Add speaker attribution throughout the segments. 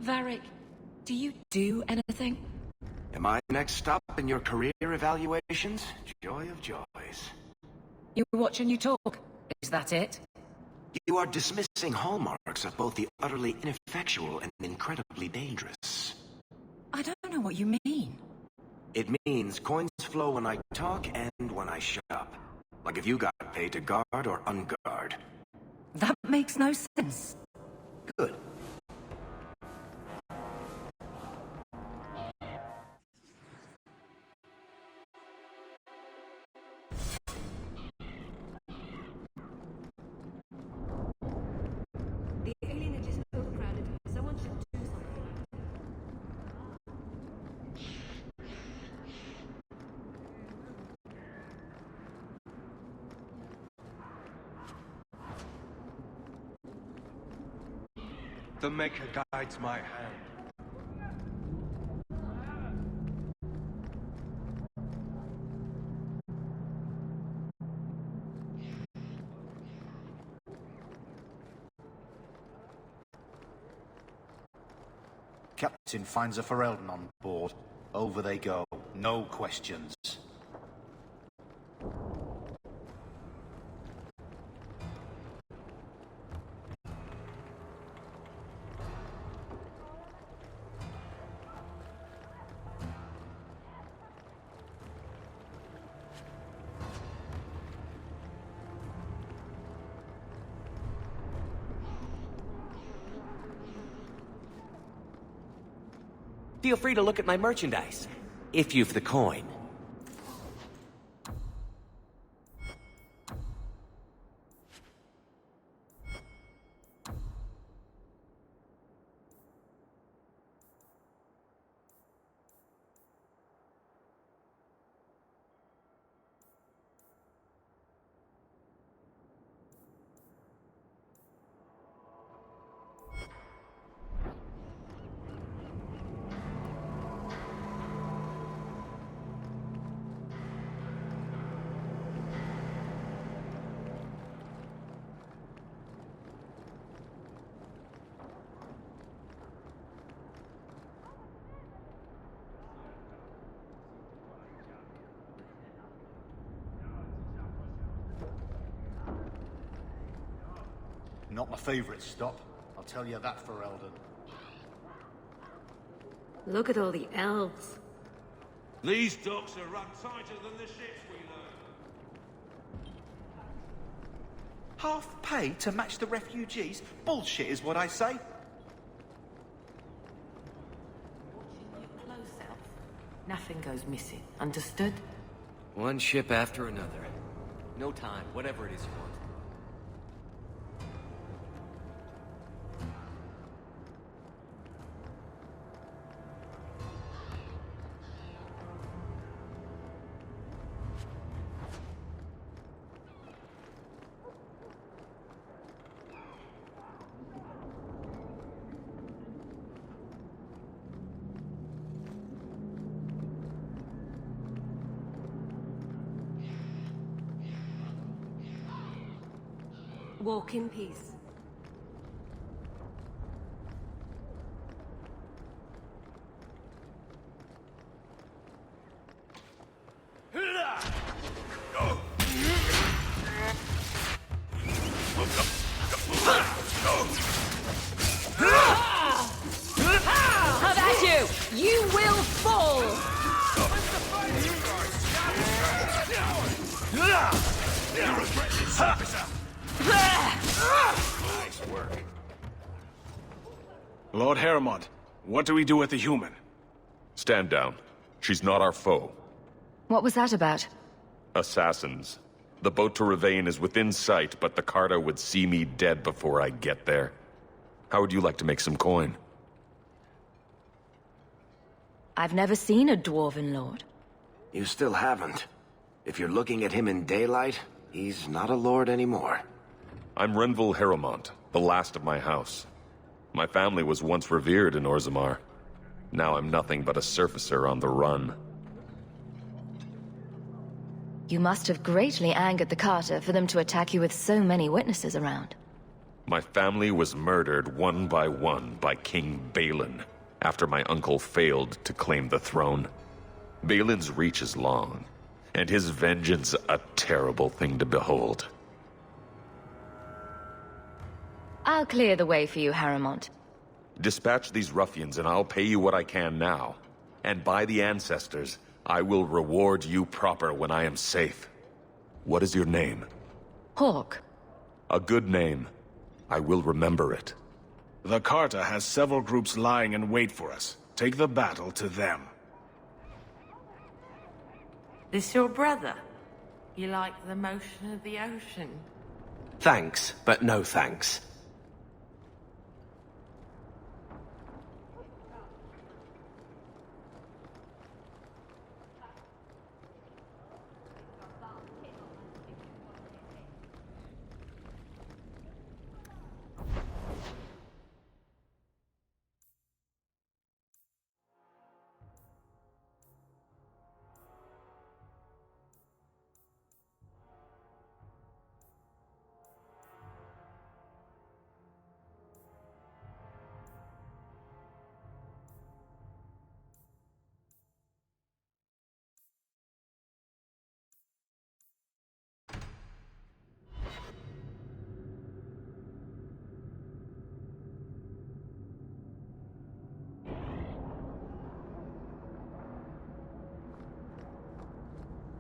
Speaker 1: Varric, do you do anything?
Speaker 2: Am I next stop in your career evaluations? Joy of joys.
Speaker 1: You watch and you talk. Is that it?
Speaker 2: You are dismissing hallmarks of both the utterly ineffectual and incredibly dangerous.
Speaker 1: I don't know what you mean.
Speaker 2: It means coins flow when I talk and when I shut up. Like if you got paid to guard or unguard.
Speaker 1: That makes no sense.
Speaker 2: Good.
Speaker 3: The alienage is overcrowded. Someone should do something.
Speaker 4: The Maker guides my hand.
Speaker 5: Captain finds a Ferelden on board. Over they go. No questions.
Speaker 6: Feel free to look at my merchandise, if you've the coin.
Speaker 5: Not my favourite stop. I'll tell you that, Ferelden.
Speaker 3: Look at all the elves.
Speaker 7: These docks are run tighter than the ships we learn.
Speaker 5: Half pay to match the refugees? Bullshit is what I say.
Speaker 1: Close, Elf. Nothing goes missing. Understood?
Speaker 6: One ship after another. No time, whatever it is you want.
Speaker 3: Walk in peace.
Speaker 1: How about you? You will fall!
Speaker 7: Nice work. Lord Heremont, what do we do with the human?
Speaker 8: Stand down. She's not our foe.
Speaker 9: What was that about?
Speaker 8: Assassins. The boat to Ravain is within sight, but the Carter would see me dead before I get there. How would you like to make some coin?
Speaker 9: I've never seen a dwarven lord.
Speaker 2: You still haven't. If you're looking at him in daylight, he's not a lord anymore.
Speaker 8: I'm Renville Heremont, the last of my house. My family was once revered in Orzammar. Now I'm nothing but a surfacer on the run.
Speaker 9: You must have greatly angered the Carter for them to attack you with so many witnesses around.
Speaker 8: My family was murdered one by King Balin after my uncle failed to claim the throne. Balin's reach is long, and his vengeance a terrible thing to behold.
Speaker 9: I'll clear the way for you, Harrowmont.
Speaker 8: Dispatch these ruffians and I'll pay you what I can now. And by the ancestors, I will reward you proper when I am safe. What is your name?
Speaker 9: Hawk.
Speaker 8: A good name. I will remember it.
Speaker 10: The Carta has several groups lying in wait for us. Take the battle to them.
Speaker 11: This your brother? You like the motion of the ocean?
Speaker 6: Thanks, but no thanks.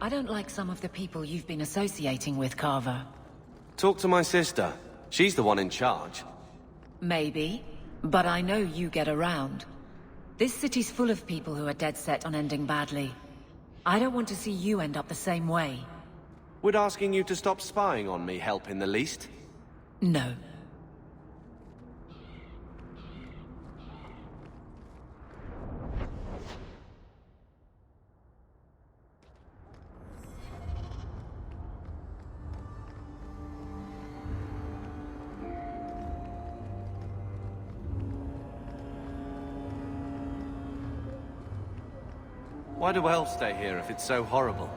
Speaker 1: I don't like some of the people you've been associating with, Carver.
Speaker 6: Talk to my sister. She's the one in charge.
Speaker 1: Maybe, but I know you get around. This city's full of people who are dead set on ending badly. I don't want to see you end up the same way.
Speaker 6: Would asking you to stop spying on me help in the least?
Speaker 1: No.
Speaker 6: Why do elves stay here if it's so horrible?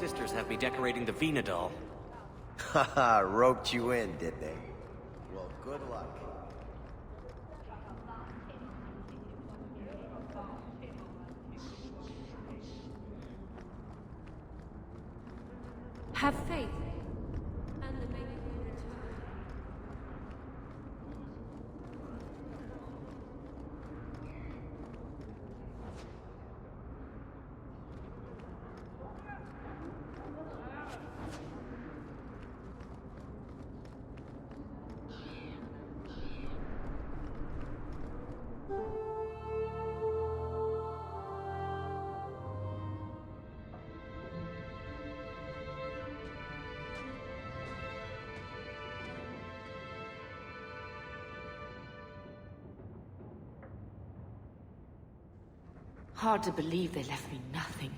Speaker 6: Sisters have me decorating the Venadol.
Speaker 12: Haha, roped you in, did they? Well, good luck.
Speaker 3: Have faith, and the maker will return.
Speaker 11: Hard to believe they left me nothing.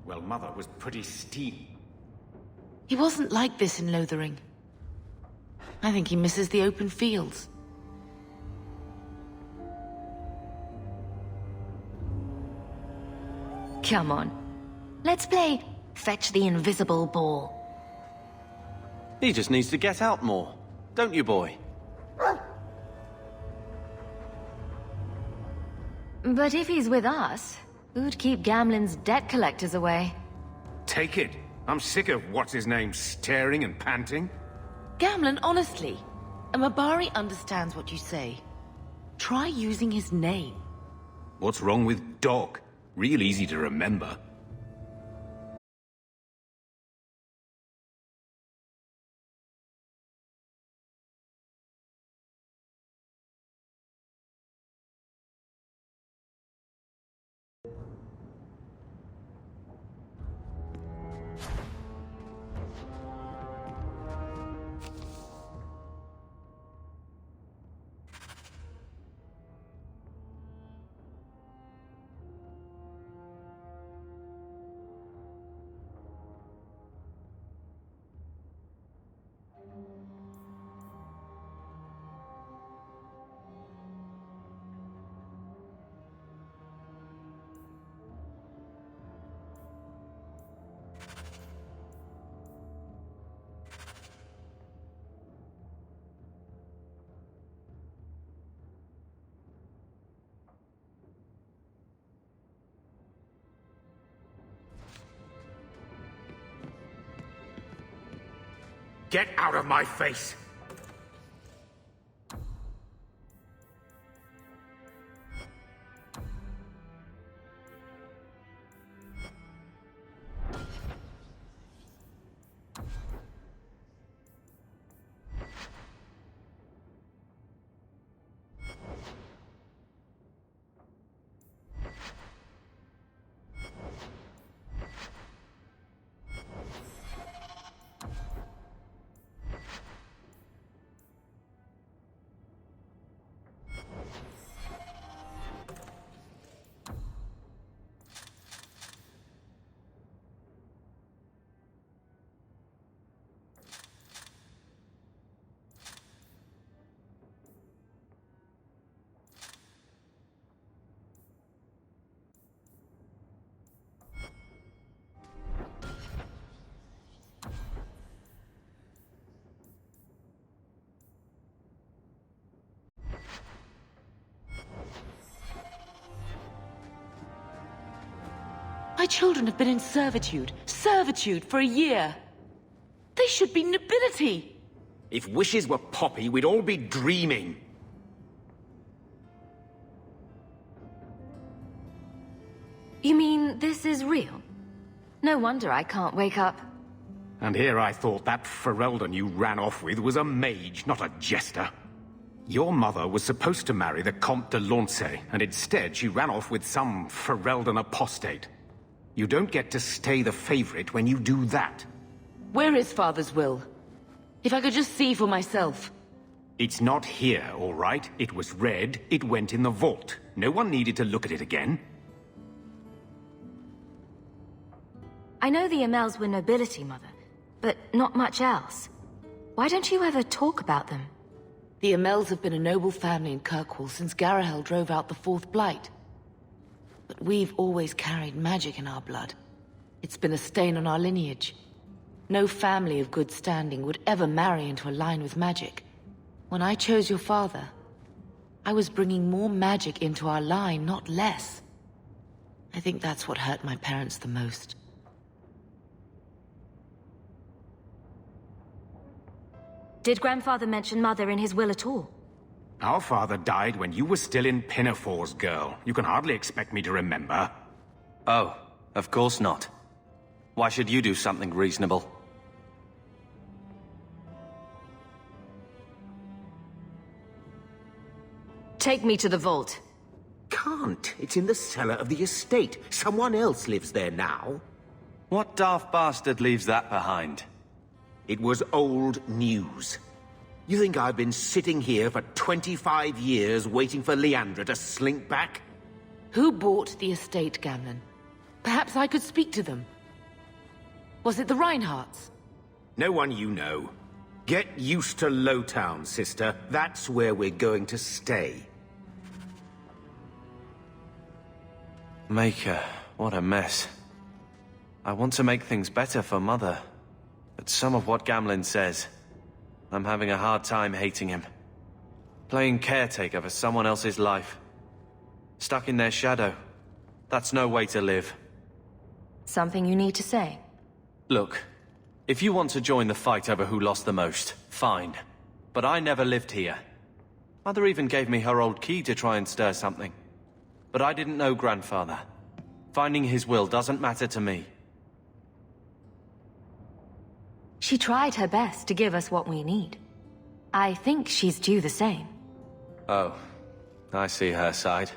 Speaker 13: Well, Mother was pretty steep.
Speaker 11: He wasn't like this in Lothering. I think he misses the open fields.
Speaker 9: Come on. Let's play Fetch the Invisible Ball.
Speaker 6: He just needs to get out more. Don't you, boy?
Speaker 9: But if he's with us, who'd keep Gamlen's debt collectors away?
Speaker 13: Take it. I'm sick of what's-his-name staring and panting.
Speaker 11: Gamlen, honestly, a Mabari understands what you say. Try using his name.
Speaker 13: What's wrong with Dog? Real easy to remember. Get out of my face!
Speaker 11: My children have been in servitude for a year. They should be nobility.
Speaker 13: If wishes were poppy, we'd all be dreaming.
Speaker 9: You mean this is real? No wonder I can't wake up.
Speaker 13: And here I thought that Ferelden you ran off with was a mage, not a jester. Your mother was supposed to marry the Comte de Launcey, and instead she ran off with some Ferelden apostate. You don't get to stay the favorite when you do that.
Speaker 11: Where is Father's will? If I could just see for myself.
Speaker 13: It's not here, all right? It was read, it went in the vault. No one needed to look at it again.
Speaker 9: I know the Amels were nobility, Mother, but not much else. Why don't you ever talk about them?
Speaker 11: The Amels have been a noble family in Kirkwall since Garahel drove out the Fourth Blight. But we've always carried magic in our blood. It's been a stain on our lineage. No family of good standing would ever marry into a line with magic. When I chose your father, I was bringing more magic into our line, not less. I think that's what hurt my parents the most.
Speaker 9: Did Grandfather mention Mother in his will at all?
Speaker 13: Our father died when you were still in Pinafores, girl. You can hardly expect me to remember.
Speaker 14: Oh, of course not. Why should you do something reasonable?
Speaker 9: Take me to the vault.
Speaker 15: Can't. It's in the cellar of the estate. Someone else lives there now.
Speaker 14: What daft bastard leaves that behind?
Speaker 15: It was old news. You think I've been sitting here for 25 years waiting for Leandra to slink back?
Speaker 11: Who bought the estate, Gamlen? Perhaps I could speak to them. Was it the Reinhardts?
Speaker 15: No one you know. Get used to Lowtown, sister. That's where we're going to stay.
Speaker 14: Maker, what a mess. I want to make things better for Mother. But some of what Gamlen says, I'm having a hard time hating him. Playing caretaker for someone else's life. Stuck in their shadow. That's no way to live.
Speaker 9: Something you need to say?
Speaker 14: Look, if you want to join the fight over who lost the most, fine. But I never lived here. Mother even gave me her old key to try and stir something. But I didn't know Grandfather. Finding his will doesn't matter to me.
Speaker 9: She tried her best to give us what we need. I think she's due the same.
Speaker 14: Oh, I see her side.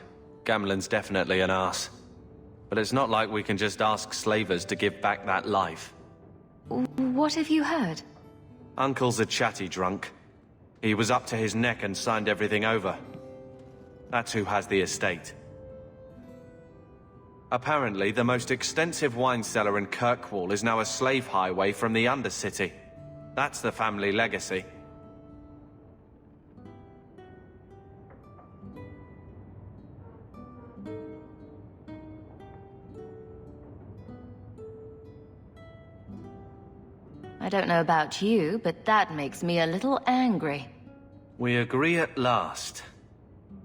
Speaker 14: Gamlen's definitely an arse. But it's not like we can just ask slavers to give back that life.
Speaker 9: What have you heard?
Speaker 14: Uncle's a chatty drunk. He was up to his neck and signed everything over. That's who has the estate. Apparently, the most extensive wine cellar in Kirkwall is now a slave highway from the Undercity. That's the family legacy.
Speaker 9: I don't know about you, but that makes me a little angry.
Speaker 14: We agree at last.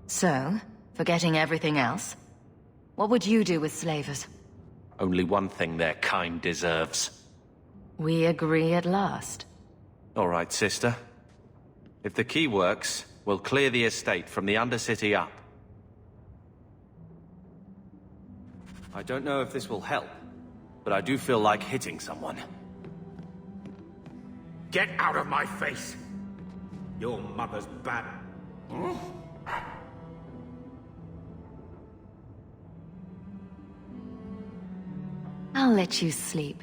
Speaker 9: So, forgetting everything else, what would you do with slavers?
Speaker 14: Only one thing their kind deserves.
Speaker 9: We agree at last.
Speaker 14: All right, sister. If the key works, we'll clear the estate from the Undercity up. I don't know if this will help, but I do feel like hitting someone.
Speaker 15: Get out of my face! Your mother's bad.
Speaker 9: I'll let you sleep.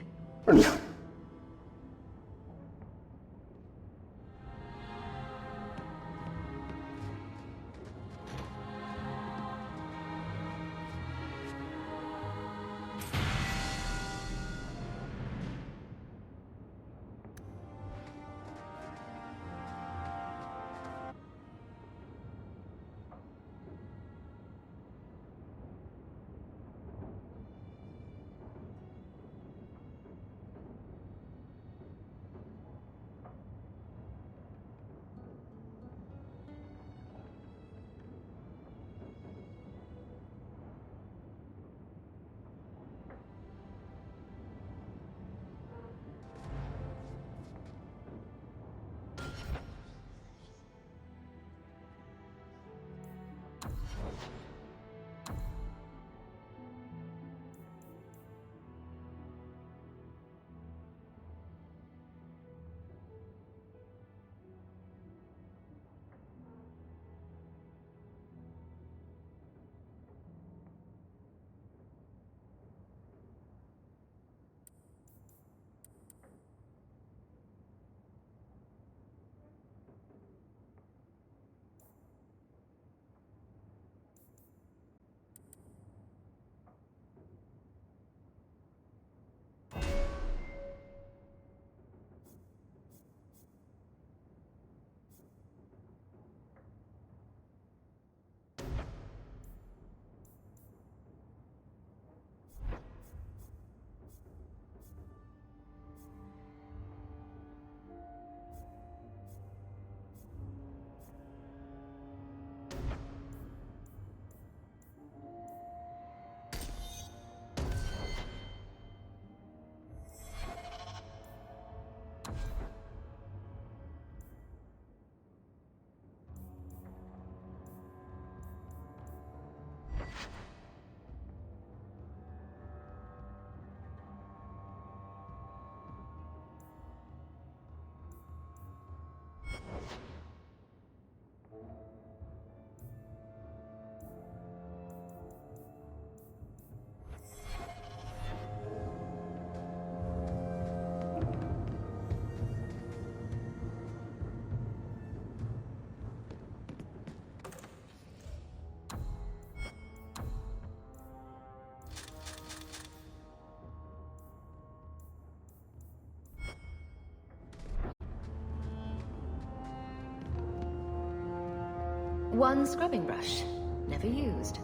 Speaker 9: One scrubbing brush, never used.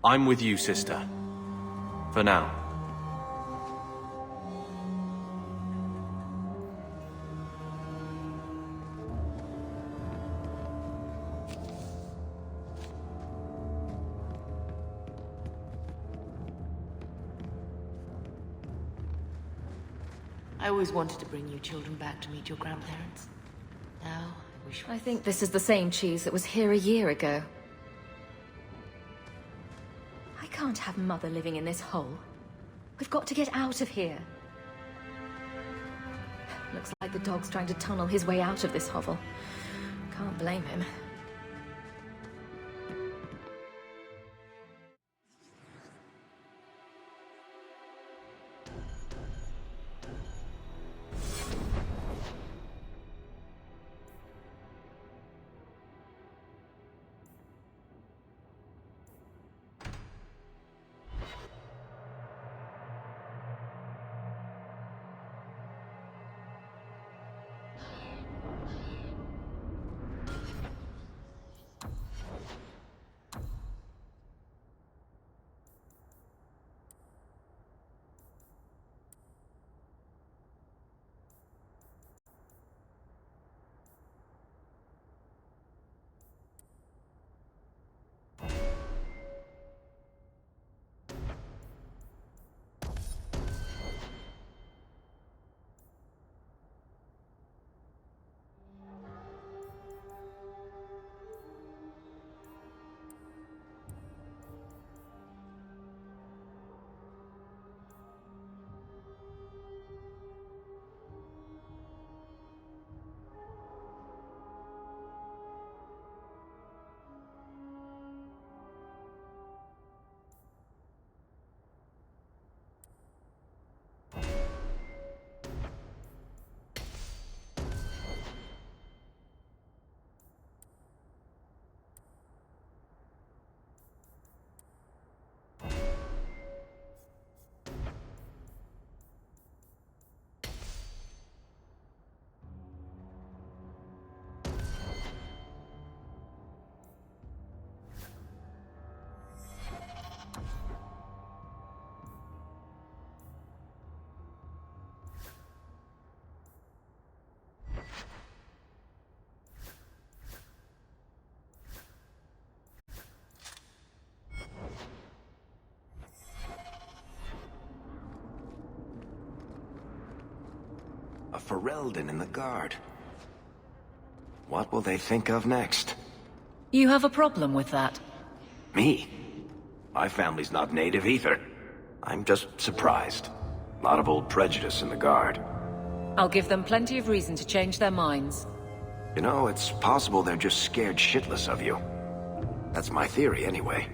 Speaker 14: I'm with you, sister. For now.
Speaker 11: I always wanted to bring you children back to meet your grandparents. Now,
Speaker 9: I think this is the same cheese that was here a year ago. I can't have Mother living in this hole. We've got to get out of here. Looks like the dog's trying to tunnel his way out of this hovel. Can't blame him.
Speaker 2: Ferelden in the Guard. What will they think of next?
Speaker 1: You have a problem with that?
Speaker 2: Me? My family's not native either. I'm just surprised. A lot of old prejudice in the Guard.
Speaker 1: I'll give them plenty of reason to change their minds.
Speaker 2: You know, it's possible they're just scared shitless of you. That's my theory, anyway.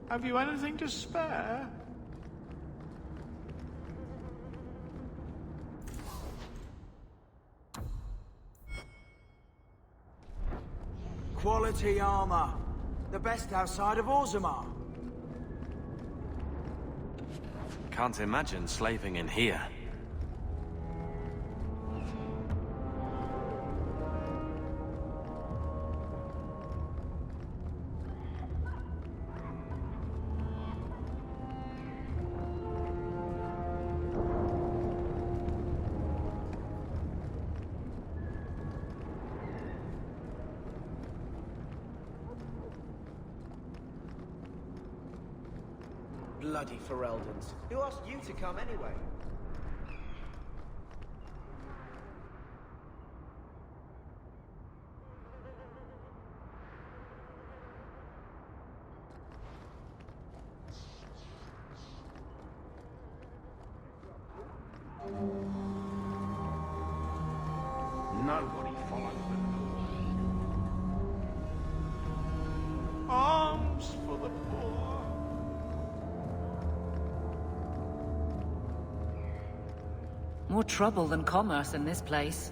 Speaker 10: Have you anything to spare?
Speaker 16: Quality armor. The best outside of Orzammar.
Speaker 14: Can't imagine slaving in here.
Speaker 16: Bloody Fereldans. Who asked you to come anyway?
Speaker 10: Nobody follows the law. Arms for the poor.
Speaker 1: More trouble than commerce in this place.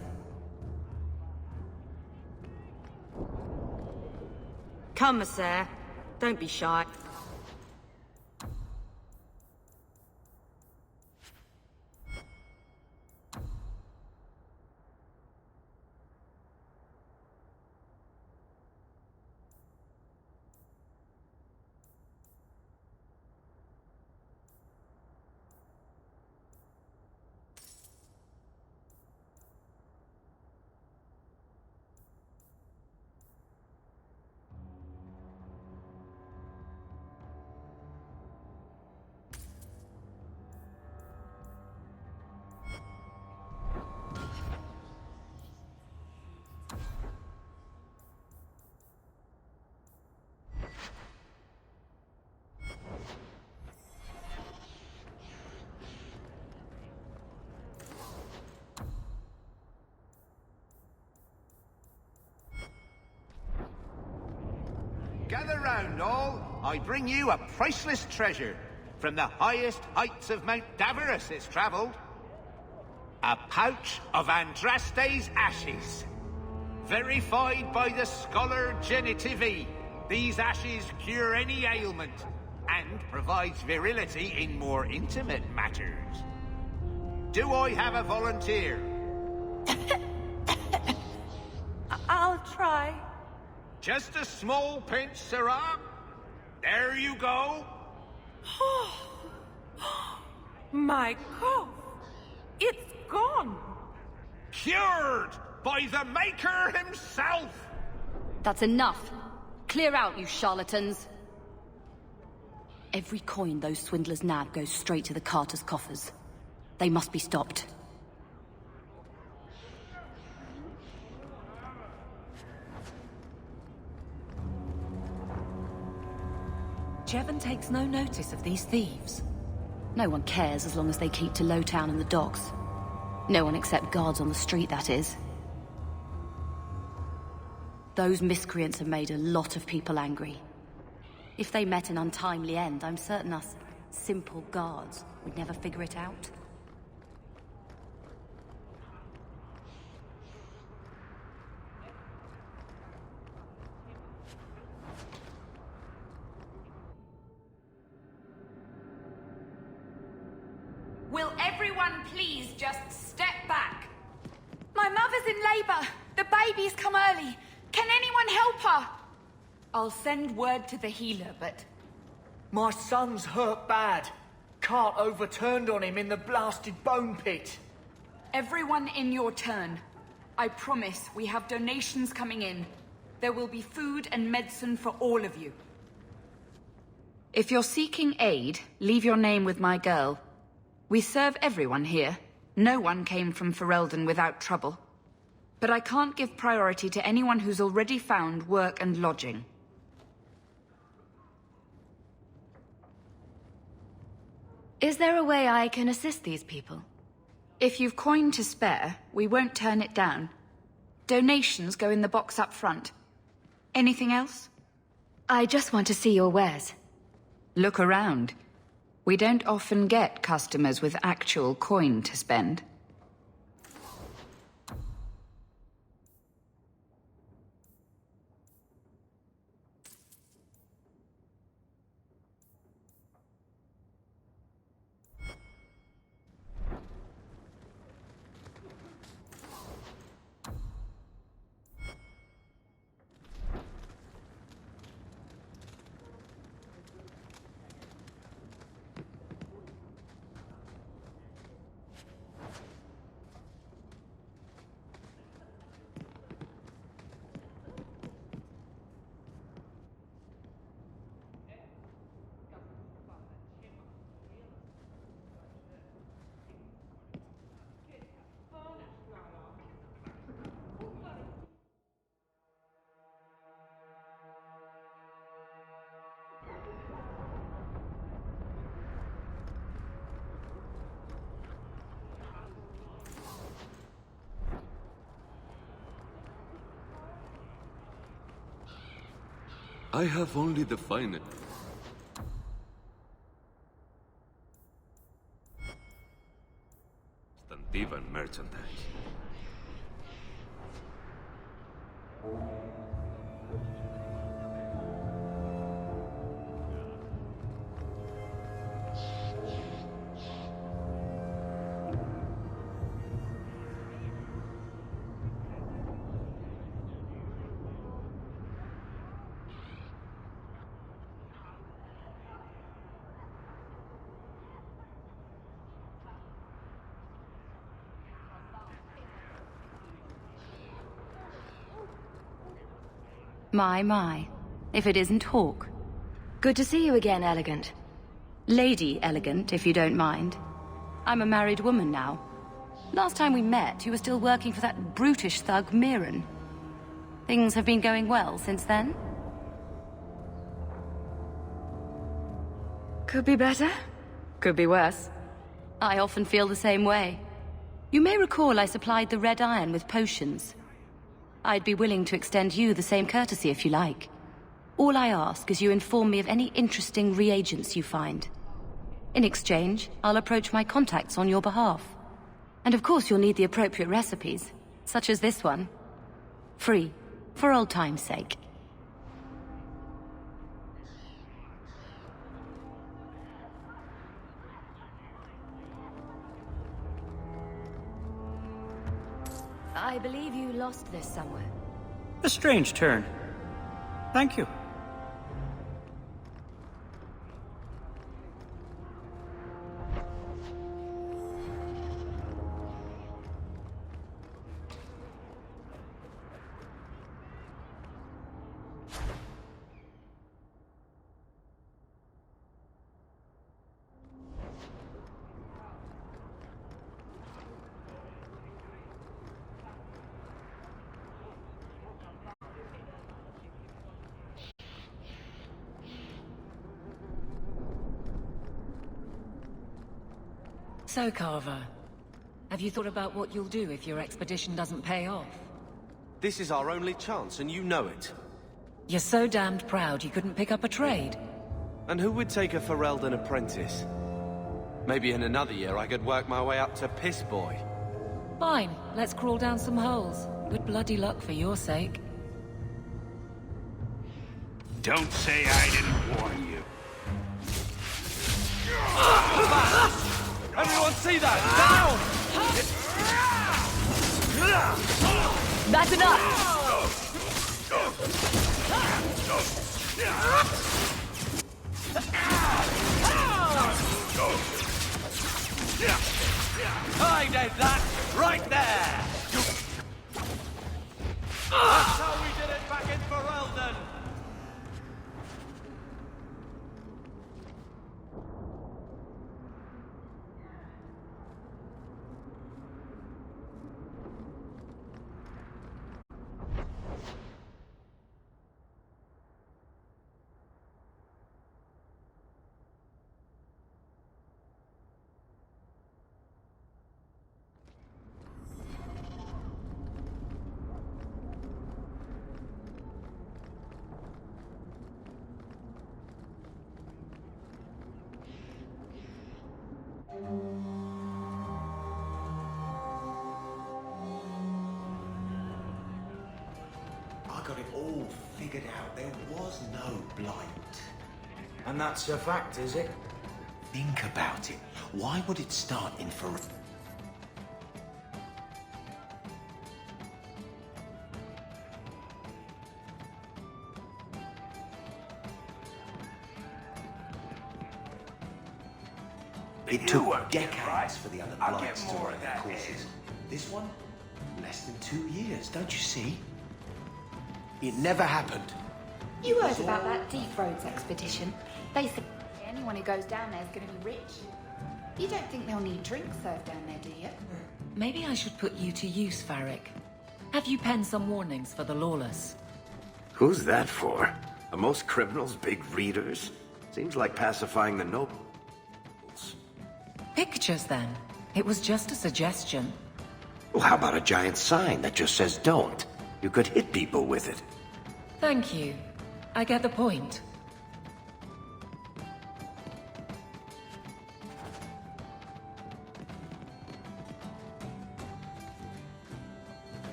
Speaker 17: Come, sir. Don't be shy.
Speaker 15: Gather round, all. I bring you a priceless treasure. From the highest heights of Mount Davarus it's travelled. A pouch of Andraste's ashes. Verified by the scholar Genitivi, these ashes cure any ailment and provides virility in more intimate matters. Do I have a volunteer?
Speaker 3: I'll try.
Speaker 15: Just a small pinch, Sirrah. There you go.
Speaker 3: My cough. It's gone.
Speaker 15: Cured by the Maker himself.
Speaker 17: That's enough. Clear out, you charlatans. Every coin those swindlers nab goes straight to the carter's coffers. They must be stopped.
Speaker 1: Jevon takes no notice of these thieves.
Speaker 17: No one cares as long as they keep to Lowtown and the docks. No one except guards on the street, that is. Those miscreants have made a lot of people angry. If they met an untimely end, I'm certain us simple guards would never figure it out.
Speaker 18: Will everyone please just step back?
Speaker 3: My mother's in labor. The baby's come early. Can anyone help her?
Speaker 18: I'll send word to the healer, but...
Speaker 16: My son's hurt bad. cart overturned on him in the blasted bone pit.
Speaker 3: Everyone in your turn. I promise we have donations coming in. There will be food and medicine for all of you. If you're seeking aid, leave your name with my girl. We serve everyone here. No one came from Ferelden without trouble. But I can't give priority to anyone who's already found work and lodging.
Speaker 9: Is there a way I can assist these people?
Speaker 3: If you've coin to spare, we won't turn it down. Donations go in the box up front. Anything else?
Speaker 9: I just want to see your wares.
Speaker 3: Look around. We don't often get customers with actual coin to spend.
Speaker 7: I have only the finest. Even merchandise.
Speaker 17: My. If it isn't Hawk.
Speaker 9: Good to see you again, Elegant.
Speaker 17: Lady Elegant, if you don't mind. I'm a married woman now. Last time we met, you were still working for that brutish thug, Mirren. Things have been going well since then?
Speaker 9: Could be better. Could be worse.
Speaker 17: I often feel the same way. You may recall I supplied the Red Iron with potions. I'd be willing to extend you the same courtesy if you like. All I ask is you inform me of any interesting reagents you find. In exchange, I'll approach my contacts on your behalf. And of course you'll need the appropriate recipes, such as this one. Free, for old time's sake.
Speaker 9: I believe you lost this somewhere.
Speaker 19: A strange turn. Thank you.
Speaker 1: So, Carver, have you thought about what you'll do if your expedition doesn't pay off?
Speaker 6: This is our only chance, and you know it.
Speaker 1: You're so damned proud you couldn't pick up a trade.
Speaker 6: And who would take a Ferelden apprentice? Maybe in another year I could work my way up to Piss Boy.
Speaker 1: Fine, let's crawl down some holes. Good bloody luck for your sake.
Speaker 7: Don't say I didn't warn you.
Speaker 6: Everyone see that? Down!
Speaker 9: That's enough!
Speaker 20: figured out there was no blight. And that's a fact, is it? Think about it. Why would it start in Fryeja? It took decades for the other blights to run their courses. This one, less than 2 years, don't you see? It never happened.
Speaker 18: You heard about that Deep Roads expedition? Basically, anyone who goes down there is going to be rich. You don't think they'll need drinks served down there, do you?
Speaker 1: Maybe I should put you to use, Varric. Have you penned some warnings for the lawless?
Speaker 2: Who's that for? Are most criminals big readers? Seems like pacifying the nobles.
Speaker 1: Pictures, then. It was just a suggestion.
Speaker 2: Well, how about a giant sign that just says don't? You could hit people with it.
Speaker 1: Thank you. I get the point.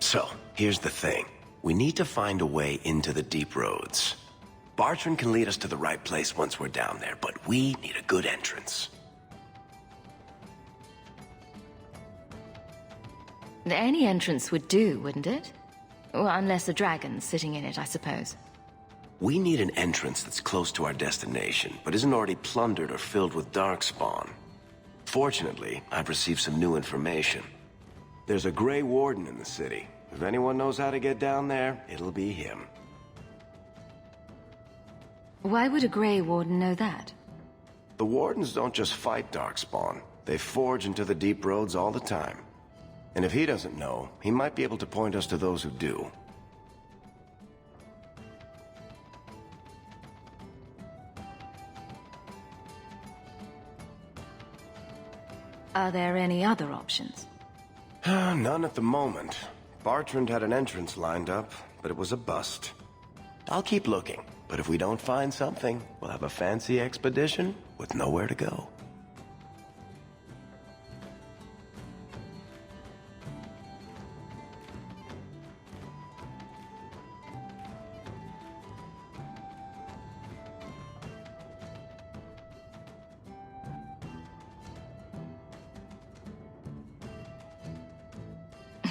Speaker 2: So, here's the thing. We need to find a way into the deep roads. Bartrand can lead us to the right place once we're down there, but we need a good entrance.
Speaker 9: Any entrance would do, wouldn't it? Well, unless a dragon's sitting in it, I suppose.
Speaker 2: We need an entrance that's close to our destination, but isn't already plundered or filled with darkspawn. Fortunately, I've received some new information. There's a Grey Warden in the city. If anyone knows how to get down there, it'll be him.
Speaker 9: Why would a Grey Warden know that?
Speaker 2: The Wardens don't just fight darkspawn. They forge into the deep roads all the time. And if he doesn't know, he might be able to point us to those who do.
Speaker 9: Are there any other options?
Speaker 2: None at the moment. Bartrand had an entrance lined up, but it was a bust. I'll keep looking, but if we don't find something, we'll have a fancy expedition with nowhere to go.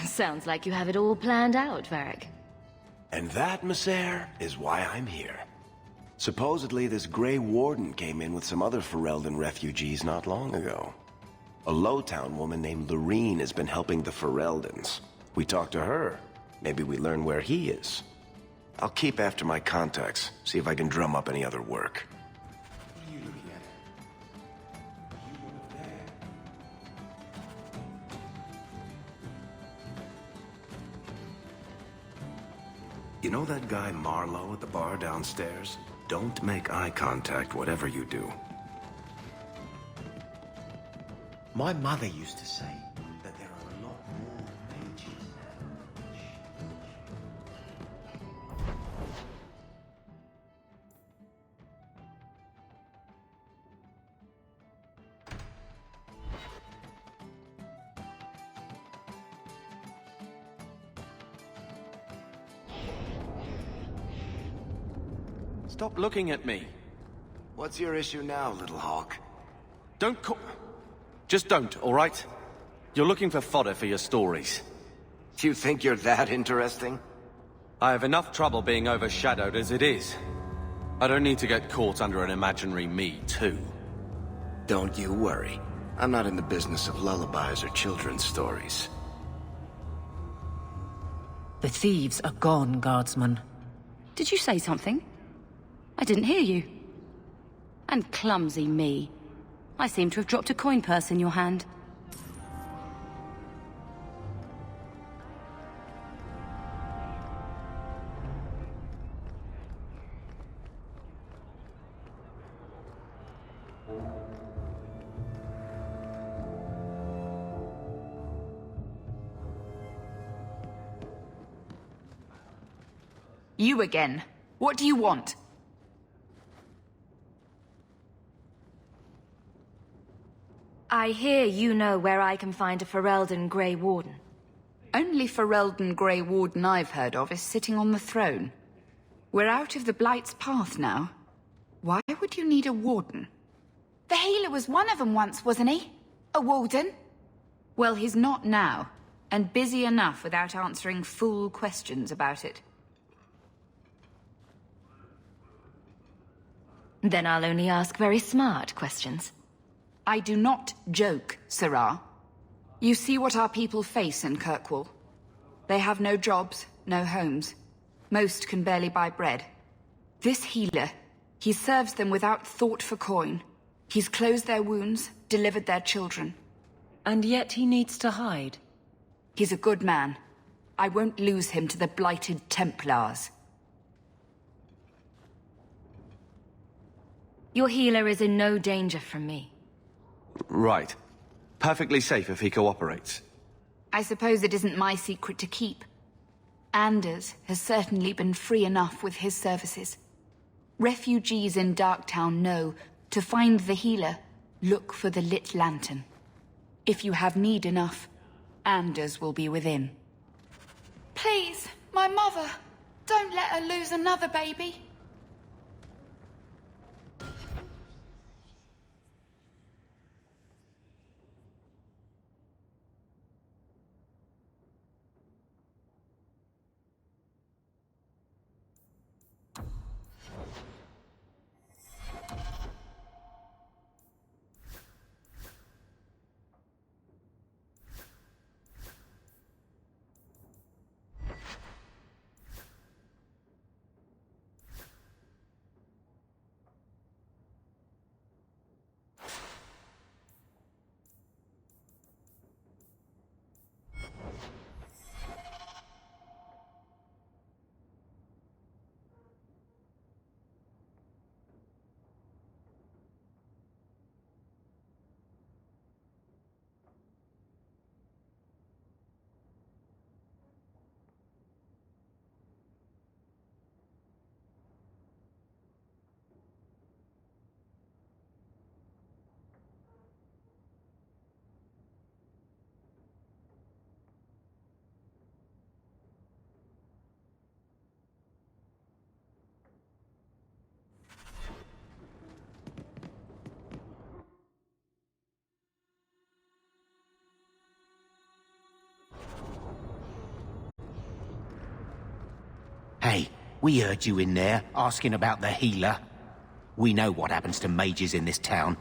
Speaker 9: Sounds like you have it all planned out, Varric.
Speaker 2: And that, Messer, is why I'm here. Supposedly, this Grey Warden came in with some other Ferelden refugees not long ago. A Lowtown woman named Lorene has been helping the Fereldans. We talked to her. Maybe we learn where he is. I'll keep after my contacts, see if I can drum up any other work.
Speaker 20: What are you looking at? You were there.
Speaker 2: You know that guy Marlowe at the bar downstairs? Don't make eye contact, whatever you do.
Speaker 20: My mother used to say that there are a lot more mages.
Speaker 6: Stop looking at me.
Speaker 2: What's your issue now, little hawk?
Speaker 6: Don't call... Just don't, all right? You're looking for fodder for your stories.
Speaker 2: Do you think you're that interesting?
Speaker 6: I have enough trouble being overshadowed as it is. I don't need to get caught under an imaginary me, too.
Speaker 2: Don't you worry. I'm not in the business of lullabies or children's stories.
Speaker 1: The thieves are gone, guardsman.
Speaker 17: Did you say something? I didn't hear you. And clumsy me. I seem to have dropped a coin purse in your hand.
Speaker 3: You again. What do you want?
Speaker 9: I hear you know where I can find a Ferelden Grey Warden.
Speaker 3: Only Ferelden Grey Warden I've heard of is sitting on the throne. We're out of the Blight's path now. Why would you need a warden?
Speaker 18: The healer was one of them once, wasn't he? A warden?
Speaker 3: Well, he's not now, and busy enough without answering fool questions about it.
Speaker 9: Then I'll only ask very smart questions.
Speaker 3: I do not joke, Sirrah. You see what our people face in Kirkwall. They have no jobs, no homes. Most can barely buy bread. This healer, he serves them without thought for coin. He's closed their wounds, delivered their children.
Speaker 1: And yet he needs to hide.
Speaker 3: He's a good man. I won't lose him to the blighted Templars.
Speaker 9: Your healer is in no danger from me.
Speaker 6: Right. Perfectly safe if he cooperates.
Speaker 3: I suppose it isn't my secret to keep. Anders has certainly been free enough with his services. Refugees in Darktown know to find the healer, look for the lit lantern. If you have need enough, Anders will be within.
Speaker 18: Please, my mother. Don't let her lose another baby.
Speaker 15: Hey, we heard you in there, asking about the healer. We know what happens to mages in this town.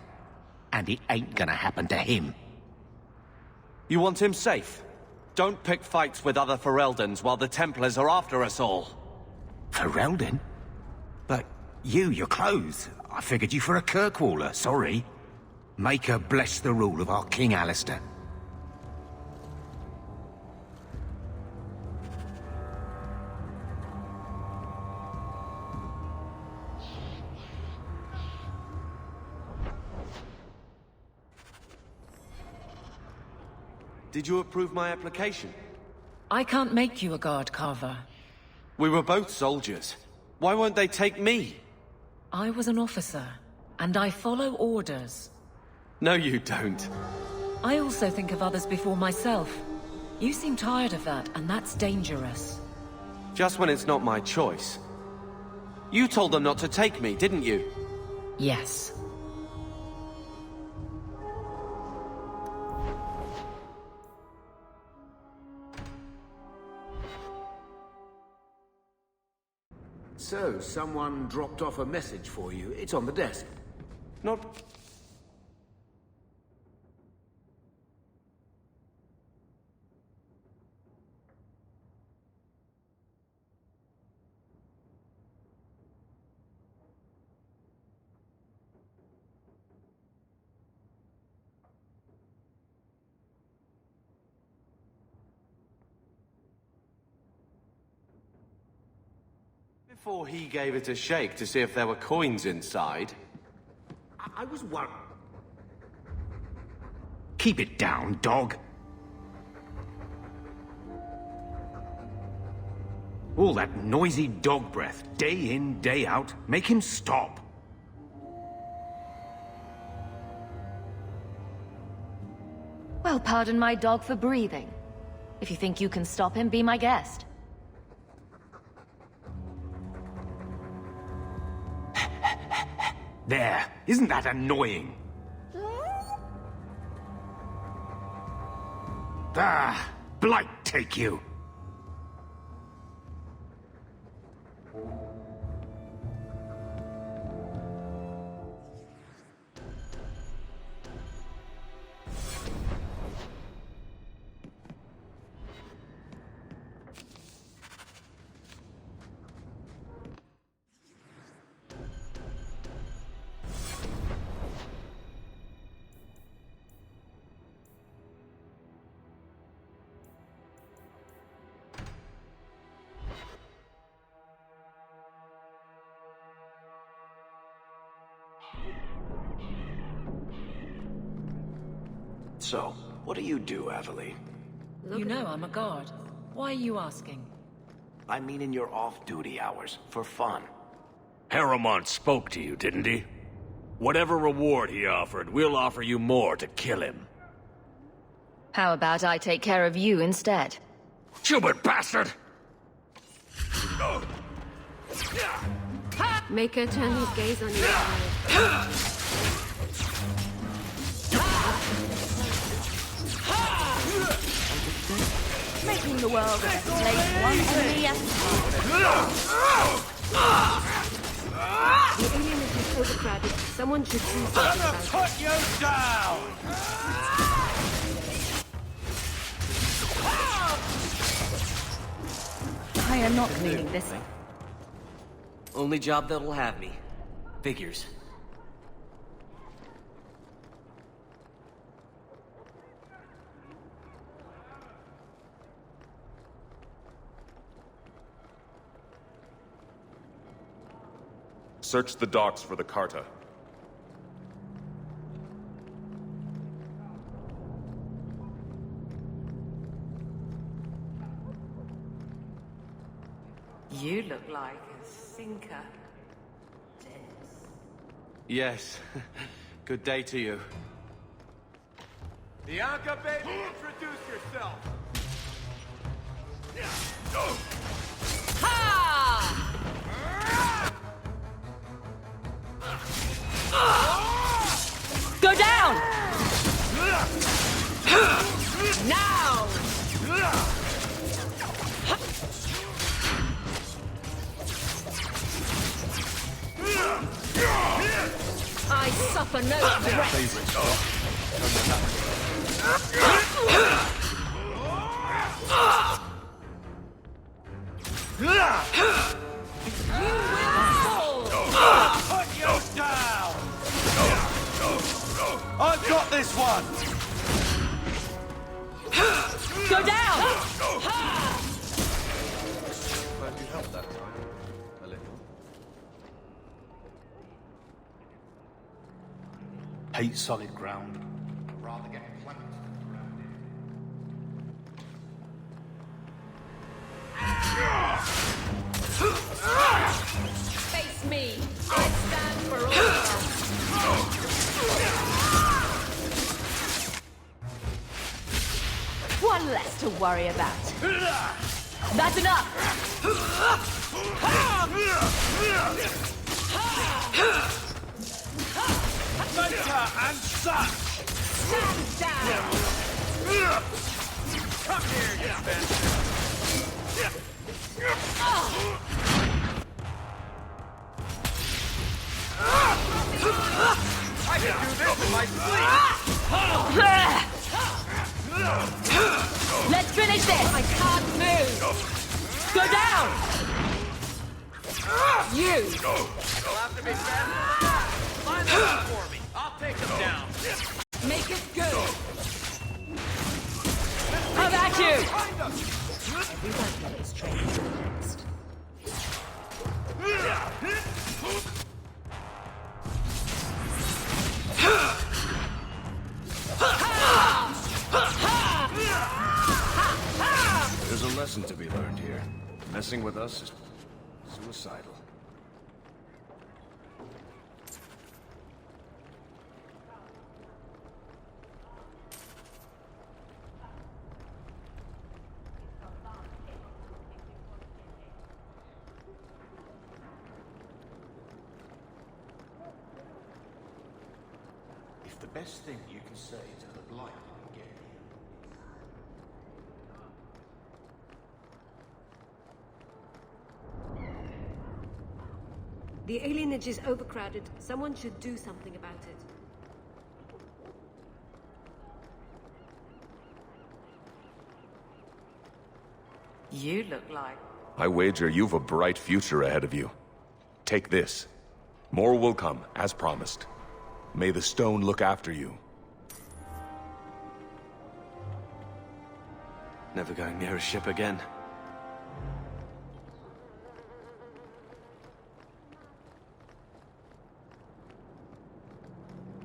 Speaker 15: And it ain't gonna happen to him.
Speaker 6: You want him safe? Don't pick fights with other Fereldans while the Templars are after us all.
Speaker 15: Ferelden? But your clothes. I figured you for a Kirkwaller, sorry. Make her bless the rule of our King Alistair.
Speaker 6: Did you approve my application?
Speaker 1: I can't make you a guard, Carver.
Speaker 6: We were both soldiers. Why won't they take me?
Speaker 1: I was an officer, and I follow orders.
Speaker 6: No, you don't.
Speaker 1: I also think of others before myself. You seem tired of that, and that's dangerous.
Speaker 6: Just when it's not my choice. You told them not to take me, didn't you?
Speaker 1: Yes.
Speaker 20: So, someone dropped off a message for you. It's on the desk.
Speaker 6: Not... Before he gave it a shake to see if there were coins inside.
Speaker 20: I was worried.
Speaker 15: Keep it down, dog.
Speaker 13: All that noisy dog breath, day in, day out. Make him stop.
Speaker 9: Well, pardon my dog for breathing. If you think you can stop him, be my guest.
Speaker 13: There. Isn't that annoying? Ah, blight take you.
Speaker 2: So, what do you do, Aveline?
Speaker 1: You know I'm a guard. Why are you asking?
Speaker 2: I mean in your off-duty hours, for fun.
Speaker 7: Harrowmont spoke to you, didn't he? Whatever reward he offered, we'll offer you more to kill him.
Speaker 9: How about I take care of you instead?
Speaker 7: Stupid bastard!
Speaker 21: Maker turn his gaze on you.
Speaker 17: Making the world a better place one enemy at a
Speaker 21: The alien is overcrowded. Someone should do something about it.
Speaker 7: Put you down!
Speaker 17: I am not cleaning this.
Speaker 16: Only job that'll have me. Figures.
Speaker 8: Search the docks for the Carta.
Speaker 22: You look like a sinker.
Speaker 6: Yes. Good day to you.
Speaker 4: Bianca, baby, introduce yourself.
Speaker 17: Go down! Now! I suffer no
Speaker 7: Put you down! I've got this one!
Speaker 17: Go down!
Speaker 6: Glad you helped that time. A little.
Speaker 5: Hate solid ground. I'd rather get planked around it.
Speaker 17: Face me! I stand for all of us! One less to worry about. That's enough!
Speaker 7: Later and such!
Speaker 17: Stand down!
Speaker 7: Come here, you bastard!
Speaker 4: I can do this in my sleep!
Speaker 17: Let's finish this! I can't move! Go down! You!
Speaker 4: You'll have to be fast. Line them up for me. I'll take them down.
Speaker 17: Make it good! How about you?
Speaker 1: Everyone is trained to the next.
Speaker 10: There's a lesson to be learned here.
Speaker 20: Messing with us is suicidal.
Speaker 5: If the best thing you can say to the blight again.
Speaker 21: The alienage is overcrowded. Someone should do something about it.
Speaker 22: You look like...
Speaker 8: I wager you've a bright future ahead of you. Take this. More will come, as promised. May the stone look after you.
Speaker 14: Never going near a ship again.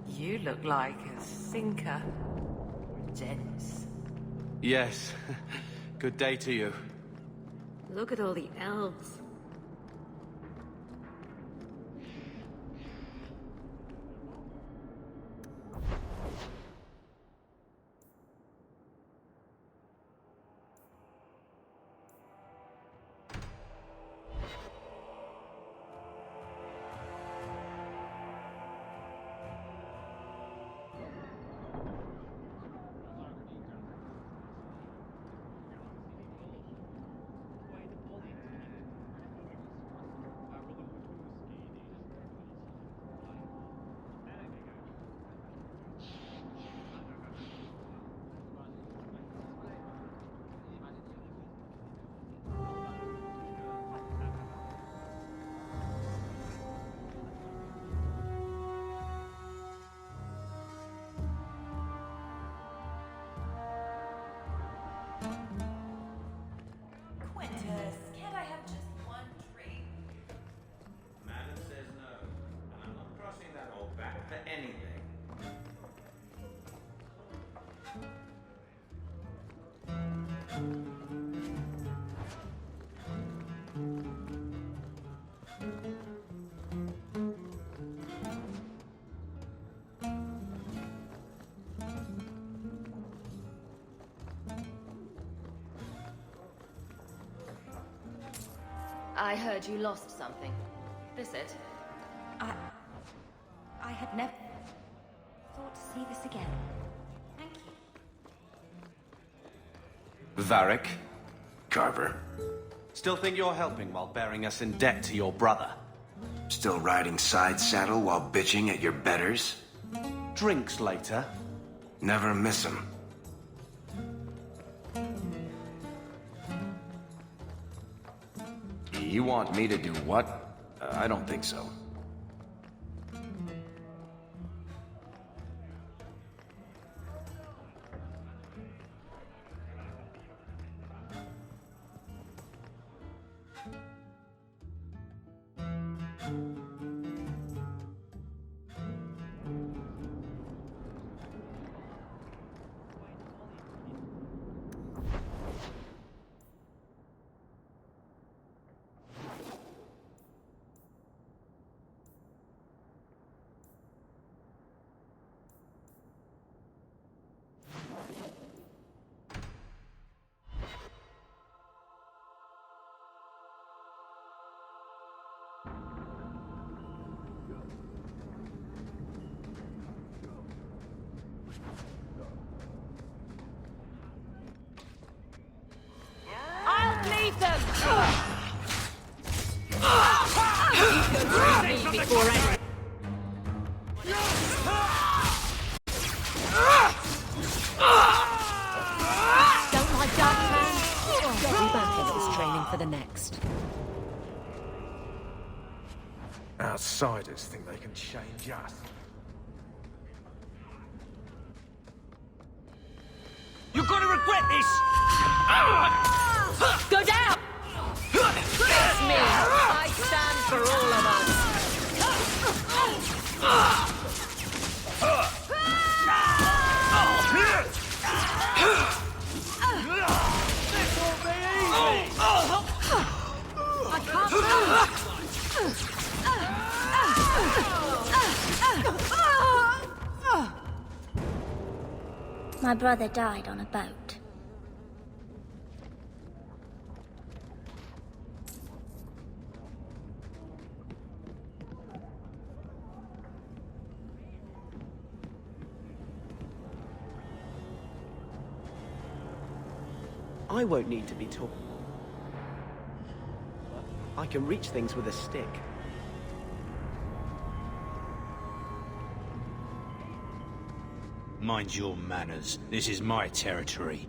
Speaker 22: You look like a sinker. Gents.
Speaker 14: Yes. Good day to you.
Speaker 21: Look at all the elves.
Speaker 17: I heard you lost something. This it? I had never thought to see this again. Thank you.
Speaker 14: Varric?
Speaker 2: Carver.
Speaker 14: Still think you're helping while bearing us in debt to your brother?
Speaker 2: Still riding side saddle while bitching at your betters?
Speaker 14: Drinks later?
Speaker 2: Never miss 'em. You want me to do what? I don't think so.
Speaker 22: I'll leave them! Before I...
Speaker 1: Don't like that, man? Every battle is training for the next.
Speaker 20: Outsiders think they can change us.
Speaker 4: You're gonna regret this!
Speaker 22: Go down! It's me! I stand for all of us!
Speaker 4: This will be easy!
Speaker 11: My brother died on a boat.
Speaker 16: I won't need to be taught. I can reach things with a stick.
Speaker 20: Mind your manners. This is my territory.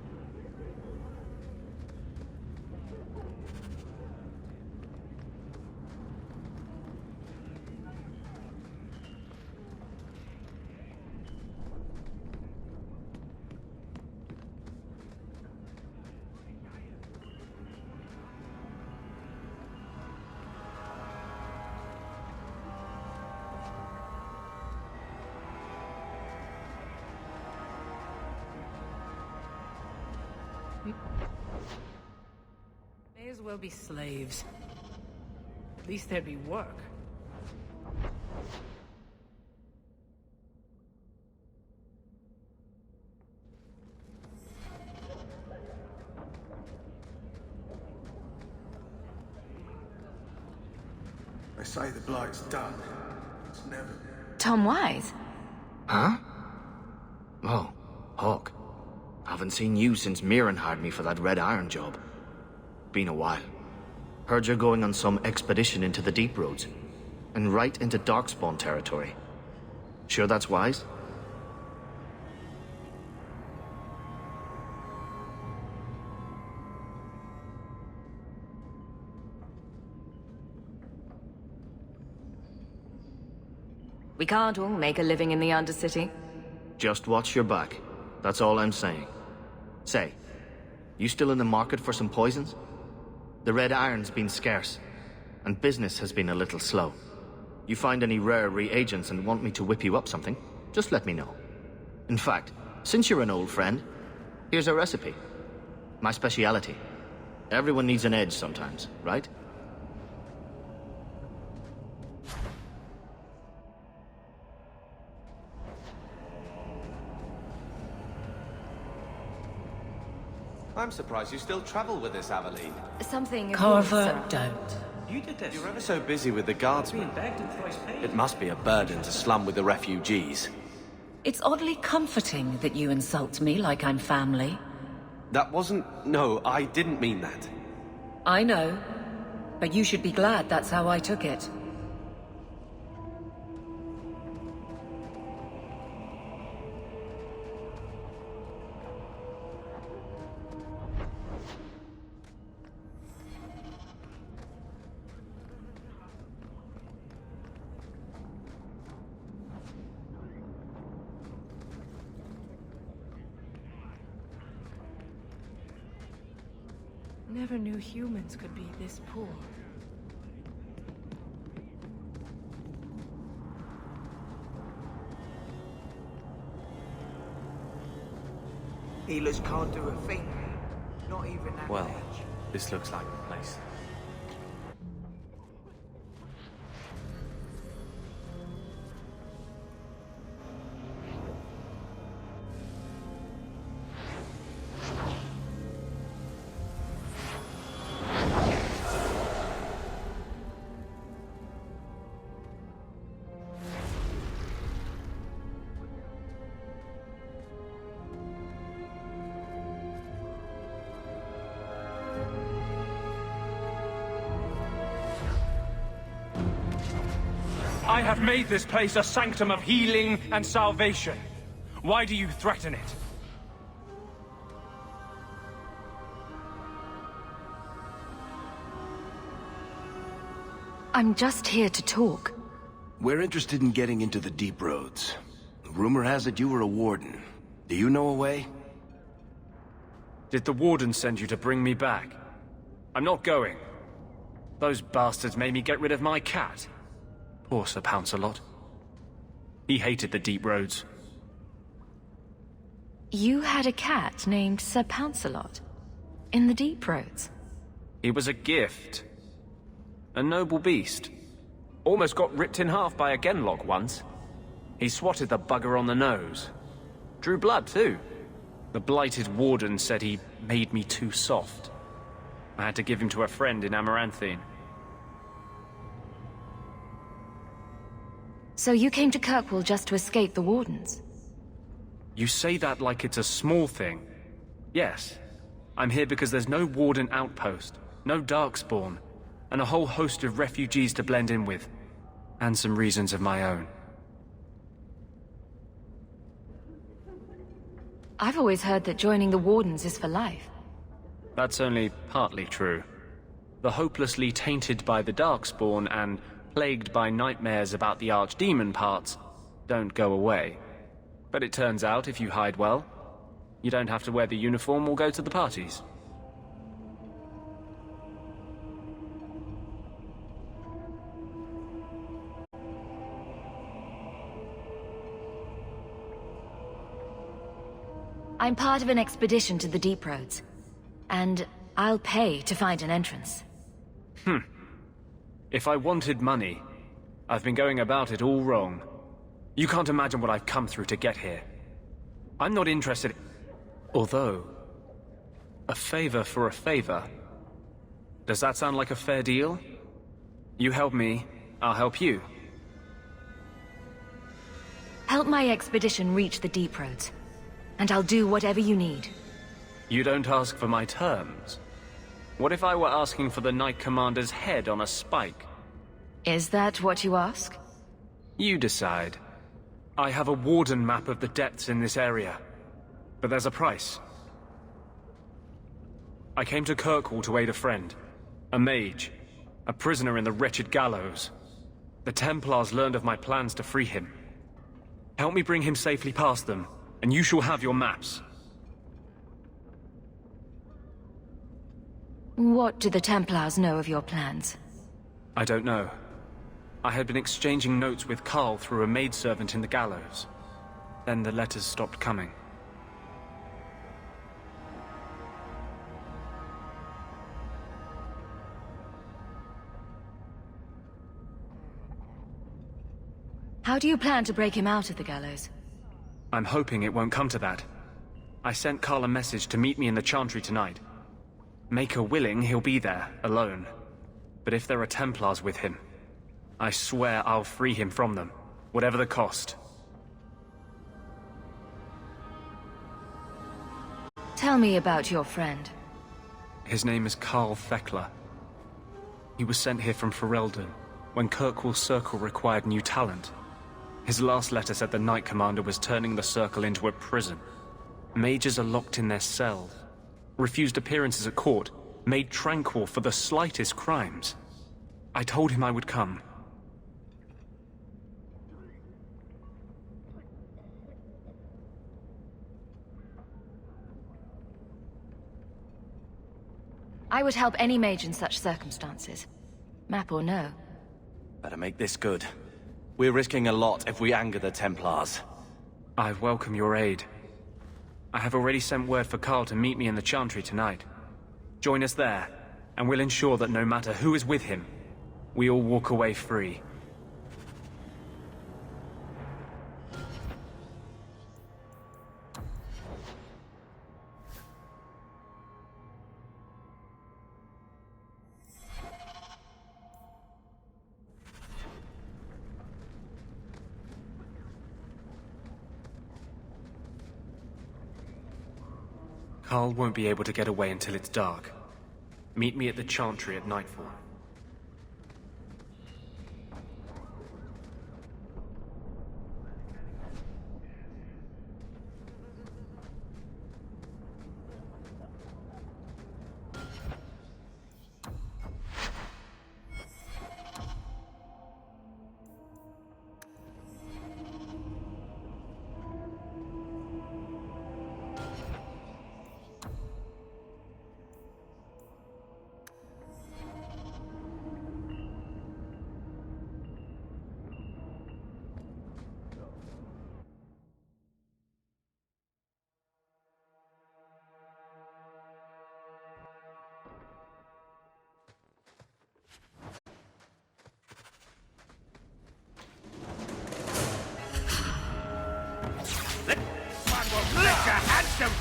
Speaker 12: May as well be slaves. At least there'd be work.
Speaker 23: They say the blight's done. It's never...
Speaker 9: Tom Wise?
Speaker 24: Huh? Oh, Hawk. Haven't seen you since Mirren hired me for that Red Iron job. Been a while. Heard you're going on some expedition into the deep roads. And right into Darkspawn territory. Sure that's wise?
Speaker 9: We can't all make a living in the Undercity.
Speaker 24: Just watch your back. That's all I'm saying. Say, you still in the market for some poisons? The Red Iron's been scarce, and business has been a little slow. You find any rare reagents and want me to whip you up something, just let me know. In fact, since you're an old friend, here's a recipe. My speciality. Everyone needs an edge sometimes, right?
Speaker 6: I'm surprised you still travel with this, Aveline.
Speaker 9: Something...
Speaker 1: Carver, don't.
Speaker 19: You did this.
Speaker 6: You're ever so busy with the guardsmen.
Speaker 19: Being begged and twice paid.
Speaker 6: It must be a burden to slum with the refugees.
Speaker 1: It's oddly comforting that you insult me like I'm family.
Speaker 6: That wasn't... No, I didn't mean that.
Speaker 1: I know, but you should be glad that's how I took it.
Speaker 12: Never knew humans could be this poor.
Speaker 16: Healers can't do a thing. Not even that
Speaker 14: Well,
Speaker 16: much.
Speaker 14: this looks like the place.
Speaker 25: I have made this place a sanctum of healing and salvation. Why do you threaten it?
Speaker 9: I'm just here to talk.
Speaker 2: We're interested in getting into the deep roads. Rumor has it you were a warden. Do you know a way?
Speaker 25: Did the warden send you to bring me back? I'm not going. Those bastards made me get rid of my cat. Poor Sir Pouncelot. He hated the deep roads.
Speaker 9: You had a cat named Sir Pouncelot? In the deep roads?
Speaker 25: He was a gift. A noble beast. Almost got ripped in half by a genlock once. He swatted the bugger on the nose. Drew blood, too. The blighted warden said he made me too soft. I had to give him to a friend in Amaranthine.
Speaker 9: So you came to Kirkwall just to escape the wardens?
Speaker 25: You say that like it's a small thing. Yes. I'm here because there's no warden outpost, no darkspawn, and a whole host of refugees to blend in with. And some reasons of my own.
Speaker 9: I've always heard that joining the wardens is for life.
Speaker 25: That's only partly true. The hopelessly tainted by the darkspawn and plagued by nightmares about the archdemon parts don't go away. But it turns out if you hide well, you don't have to wear the uniform or go to the parties.
Speaker 9: I'm part of an expedition to the Deep Roads, and I'll pay to find an entrance.
Speaker 25: If I wanted money, I've been going about it all wrong. You can't imagine what I've come through to get here. I'm not interested. Although, a favor for a favor. Does that sound like a fair deal? You help me, I'll help you.
Speaker 9: Help my expedition reach the Deep Roads, and I'll do whatever you need.
Speaker 25: You don't ask for my terms. What if I were asking for the Knight Commander's head on a spike?
Speaker 9: Is that what you ask?
Speaker 25: You decide. I have a warden map of the depths in this area, but there's a price. I came to Kirkwall to aid a friend, a mage, a prisoner in the wretched gallows. The Templars learned of my plans to free him. Help me bring him safely past them, and you shall have your maps.
Speaker 9: What do the Templars know of your plans?
Speaker 25: I don't know. I had been exchanging notes with Carl through a maidservant in the gallows. Then the letters stopped coming.
Speaker 9: How do you plan to break him out of the gallows?
Speaker 25: I'm hoping it won't come to that. I sent Carl a message to meet me in the Chantry tonight. Maker willing, he'll be there, alone. But if there are Templars with him, I swear I'll free him from them, whatever the cost.
Speaker 9: Tell me about your friend.
Speaker 25: His name is Carl Thekla. He was sent here from Ferelden, when Kirkwall Circle required new talent. His last letter said the Knight Commander was turning the Circle into a prison. Mages are locked in their cells, refused appearances at court, made tranquil for the slightest crimes. I told him I would come.
Speaker 9: I would help any mage in such circumstances. Map or no.
Speaker 14: Better make this good. We're risking a lot if we anger the Templars.
Speaker 25: I welcome your aid. I have already sent word for Carl to meet me in the Chantry tonight. Join us there, and we'll ensure that no matter who is with him, we all walk away free. Carl won't be able to get away until it's dark. Meet me at the Chantry at nightfall.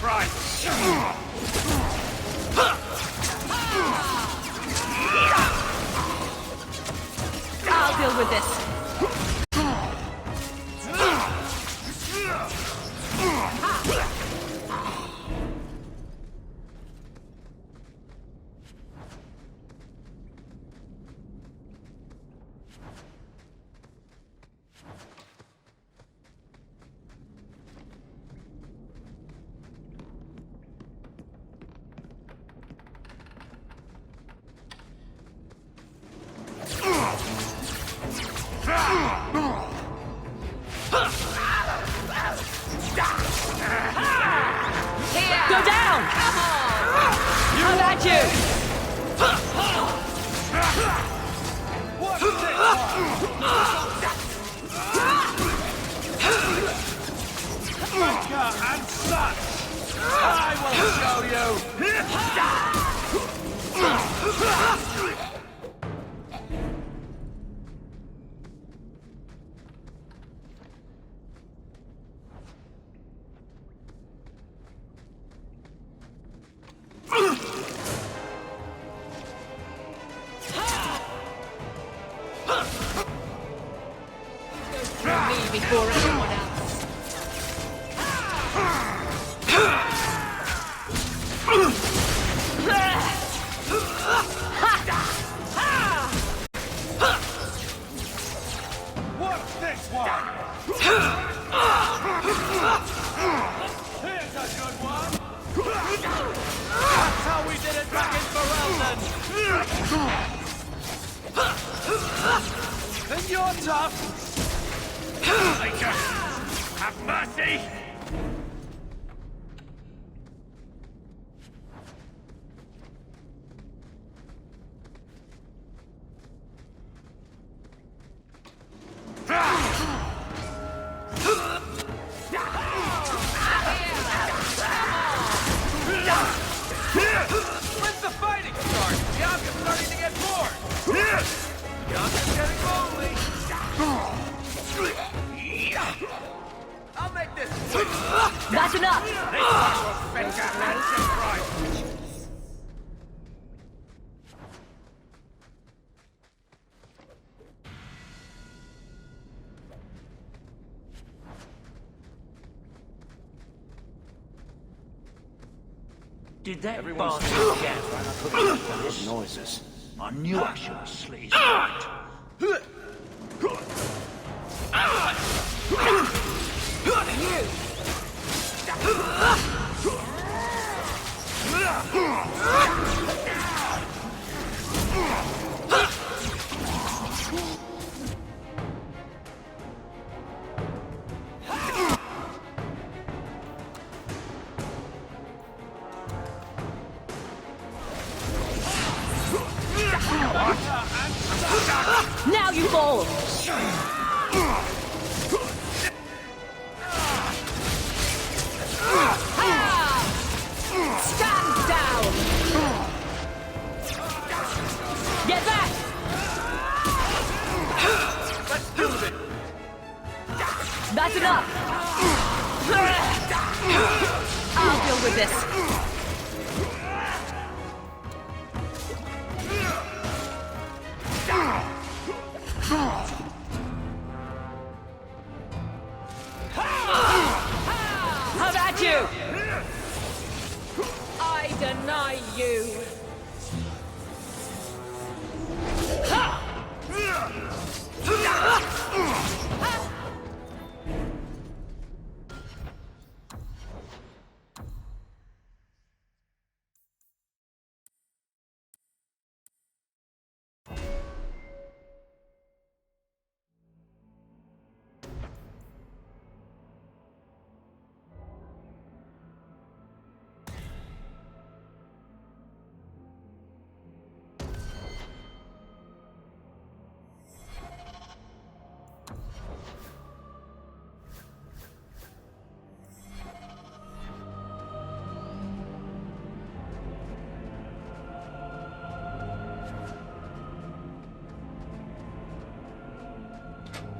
Speaker 4: Christ!
Speaker 17: I'll deal with this. Go down! Come on! How about you?
Speaker 4: And such! I will show you!
Speaker 22: Me before anyone else.
Speaker 4: What's this one? Here's a good one. That's how we did it back in Ferelden. And you're tough. Have mercy! When's the fighting start? Bianca's starting to get bored. Bianca's getting lonely. I'll make this quick.
Speaker 17: That's enough!
Speaker 20: Did that bastard get those noises? I knew I should have slit his throat.
Speaker 17: Now you fall! Stand down! Get back!
Speaker 4: Let's do this!
Speaker 17: That's enough! I'll deal with this. How about you?
Speaker 22: I deny you.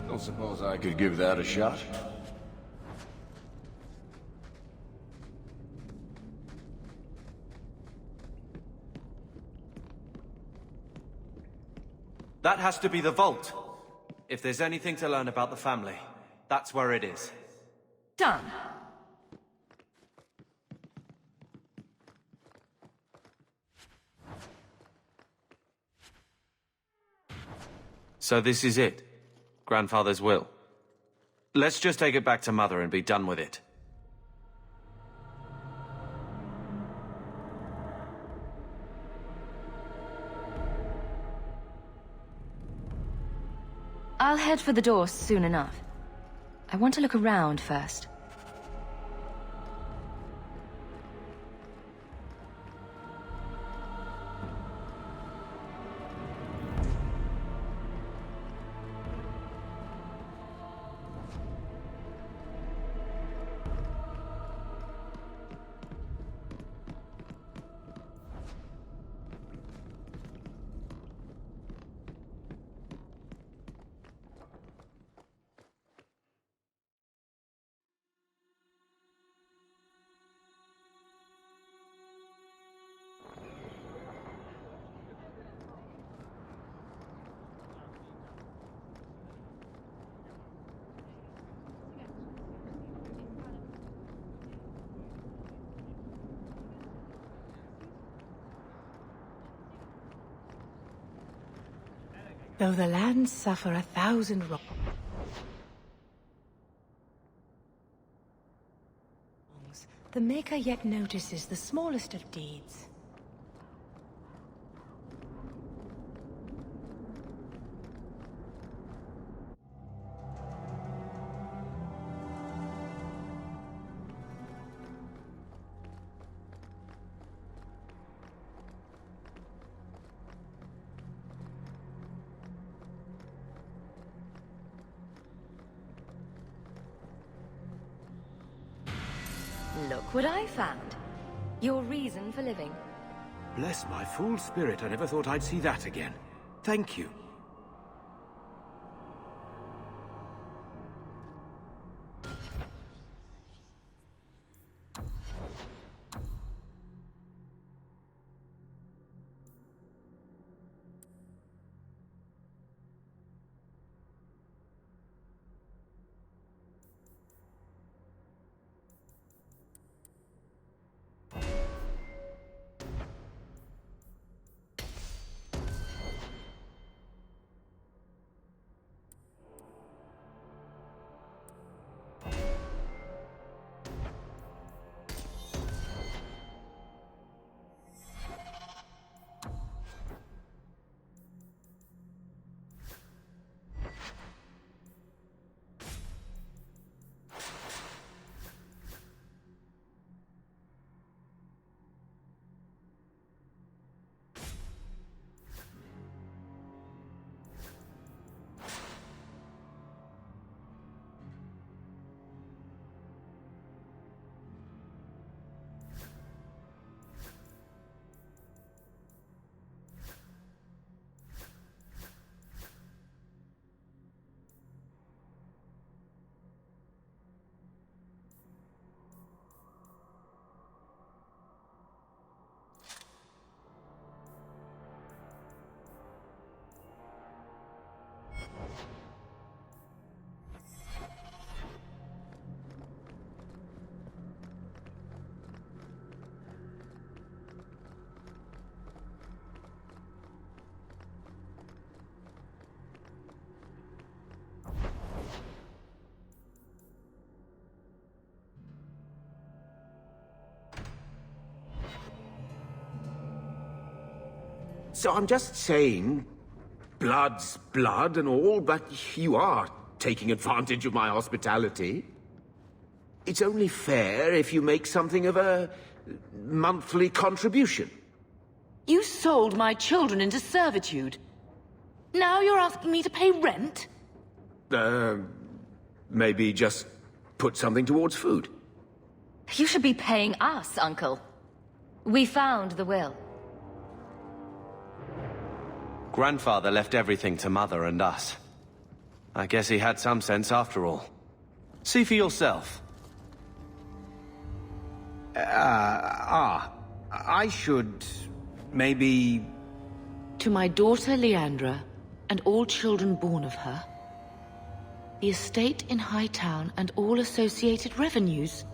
Speaker 3: Don't suppose I could give that a shot?
Speaker 14: That has to be the vault. If there's anything to learn about the family, that's where it is.
Speaker 12: Done.
Speaker 14: So this is it? Grandfather's will? Let's just take it back to Mother and be done with it.
Speaker 9: I'll head for the door soon enough. I want to look around first.
Speaker 12: Though the lands suffer 1,000 wrongs, the Maker yet notices the smallest of deeds.
Speaker 9: Look what I found. Your reason for living.
Speaker 20: Bless my fool spirit, I never thought I'd see that again. Thank you. So I'm just saying, blood's blood and all, but you are taking advantage of my hospitality. It's only fair if you make something of a monthly contribution.
Speaker 22: You sold my children into servitude. Now you're asking me to pay rent?
Speaker 20: Maybe just put something towards food.
Speaker 9: You should be paying us, Uncle. We found the will.
Speaker 14: Grandfather left everything to Mother and us. I guess he had some sense after all. See for yourself.
Speaker 20: I should... maybe...
Speaker 22: To my daughter, Leandra, and all children born of her, the estate in Hightown and all associated revenues.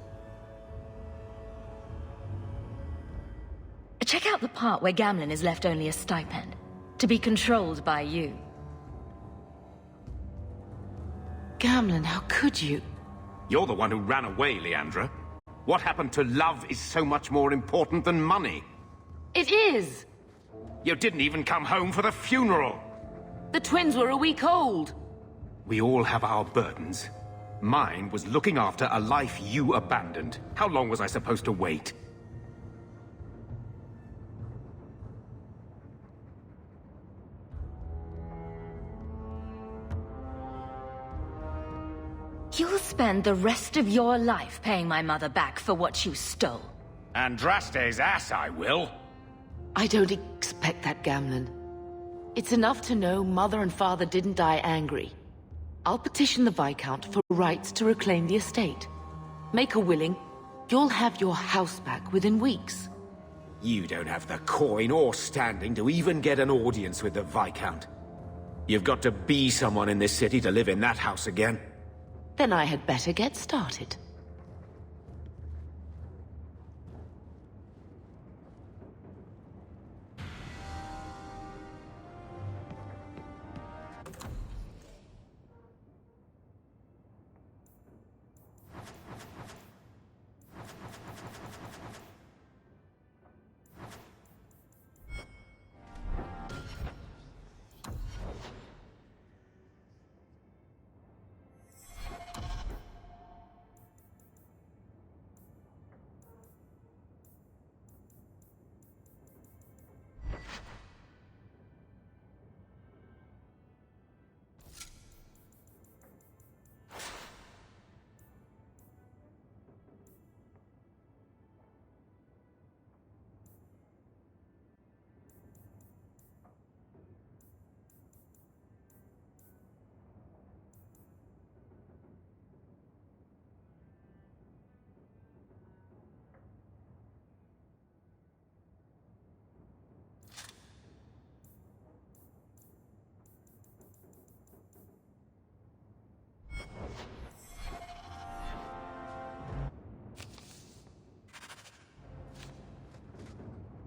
Speaker 9: Check out the part where Gamlen is left only a stipend, to be controlled by you.
Speaker 22: Gamlen, how could you?
Speaker 20: You're the one who ran away, Leandra. What happened to love is so much more important than money.
Speaker 22: It is!
Speaker 20: You didn't even come home for the funeral!
Speaker 22: The twins were a week old!
Speaker 20: We all have our burdens. Mine was looking after a life you abandoned. How long was I supposed to wait?
Speaker 9: You'll spend the rest of your life paying my mother back for what you stole.
Speaker 20: Andraste's ass, I will.
Speaker 22: I don't expect that, Gamlen. It's enough to know Mother and Father didn't die angry. I'll petition the Viscount for rights to reclaim the estate. Make a willing, you'll have your house back within weeks.
Speaker 20: You don't have the coin or standing to even get an audience with the Viscount. You've got to be someone in this city to live in that house again.
Speaker 22: Then I had better get started.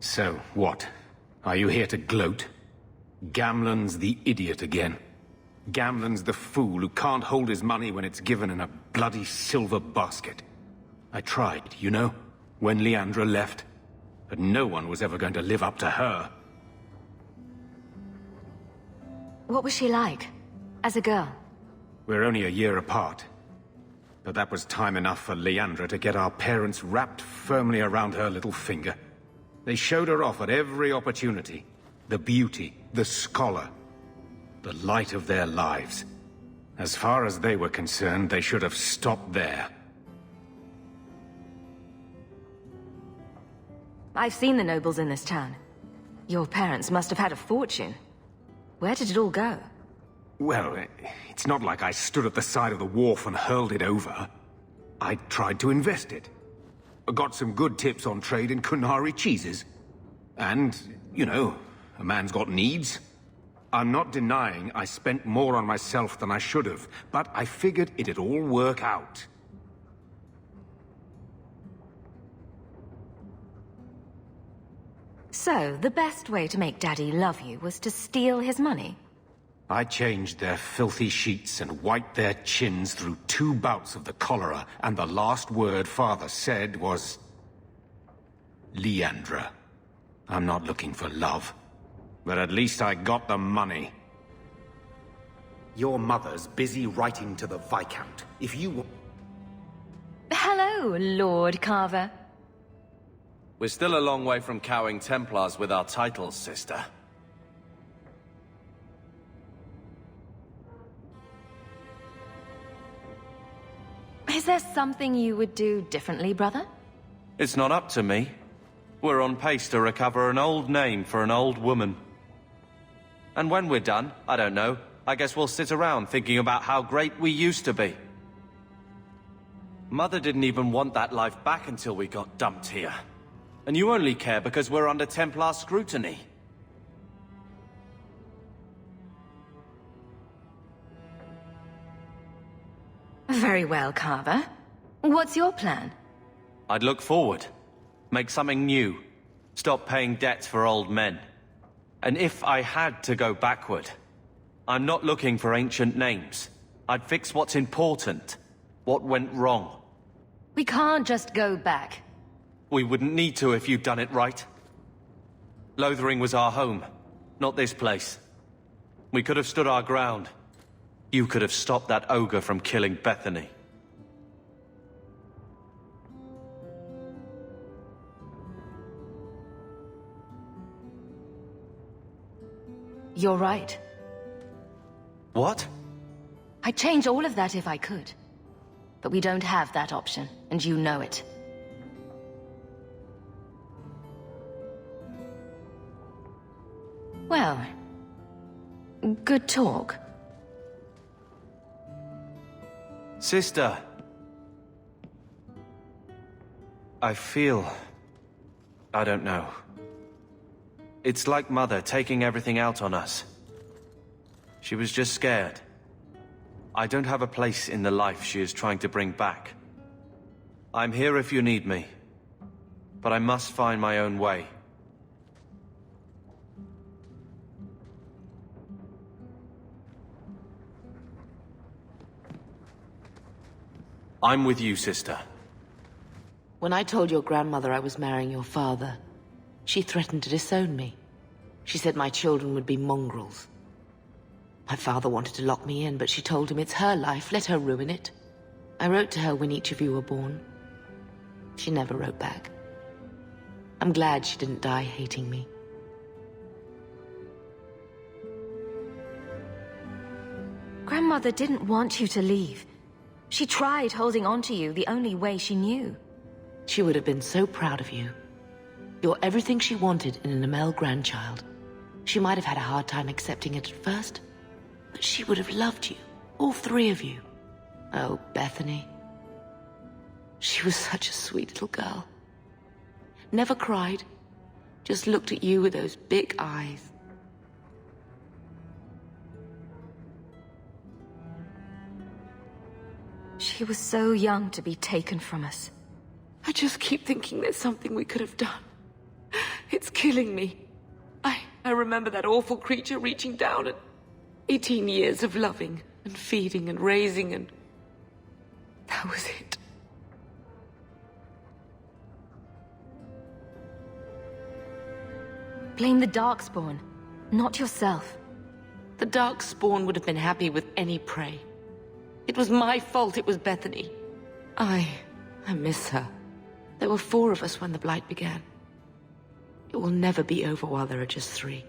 Speaker 20: So, what? Are you here to gloat? Gamlen's the idiot again. Gamlen's the fool who can't hold his money when it's given in a bloody silver basket. I tried, you know, when Leandra left. But no one was ever going to live up to her.
Speaker 9: What was she like, as a girl?
Speaker 20: We're only a year apart. But that was time enough for Leandra to get our parents wrapped firmly around her little finger. They showed her off at every opportunity. The beauty, the scholar, the light of their lives. As far as they were concerned, they should have stopped there.
Speaker 9: I've seen the nobles in this town. Your parents must have had a fortune. Where did it all go?
Speaker 20: Well, it's not like I stood at the side of the wharf and hurled it over. I tried to invest it. Got some good tips on trade in Kunari cheeses. And, you know, a man's got needs. I'm not denying I spent more on myself than I should have, but I figured it'd all work out.
Speaker 9: So, the best way to make Daddy love you was to steal his money?
Speaker 20: I changed their filthy sheets and wiped their chins through 2 bouts of the cholera, and the last word Father said was... Leandra. I'm not looking for love, but at least I got the money.
Speaker 5: Your mother's busy writing to the Viscount. If you...
Speaker 9: Hello, Lord Carver.
Speaker 14: We're still a long way from cowing Templars with our titles, sister.
Speaker 9: Is there something you would do differently, brother?
Speaker 14: It's not up to me. We're on pace to recover an old name for an old woman. And when we're done, I don't know, I guess we'll sit around thinking about how great we used to be. Mother didn't even want that life back until we got dumped here. And you only care because we're under Templar scrutiny.
Speaker 9: Very well, Carver. What's your plan?
Speaker 14: I'd look forward. Make something new. Stop paying debts for old men. And if I had to go backward, I'm not looking for ancient names. I'd fix what's important. What went wrong.
Speaker 9: We can't just go back.
Speaker 14: We wouldn't need to if you'd done it right. Lothering was our home, not this place. We could have stood our ground. You could have stopped that ogre from killing Bethany.
Speaker 9: You're right.
Speaker 14: What?
Speaker 9: I'd change all of that if I could. But we don't have that option, and you know it. Well, good talk.
Speaker 14: Sister. I feel... I don't know. It's like Mother taking everything out on us. She was just scared. I don't have a place in the life she is trying to bring back. I'm here if you need me. But I must find my own way. I'm with you, sister.
Speaker 22: When I told your grandmother I was marrying your father, she threatened to disown me. She said my children would be mongrels. My father wanted to lock me in, but she told him it's her life, let her ruin it. I wrote to her when each of you were born. She never wrote back. I'm glad she didn't die hating me.
Speaker 9: Grandmother didn't want you to leave. She tried holding on to you the only way she knew.
Speaker 22: She would have been so proud of you. You're everything she wanted in an Amel grandchild. She might have had a hard time accepting it at first, but she would have loved you, all three of you. Oh, Bethany. She was such a sweet little girl. Never cried, just looked at you with those big eyes.
Speaker 9: She was so young to be taken from us.
Speaker 22: I just keep thinking there's something we could have done. It's killing me. I remember that awful creature reaching down and 18 years of loving and feeding and raising, and that was it.
Speaker 9: Blame the Darkspawn, not yourself.
Speaker 22: The Darkspawn would have been happy with any prey. It was my fault it was Bethany. I miss her. There were 4 of us when the Blight began. It will never be over while there are just 3.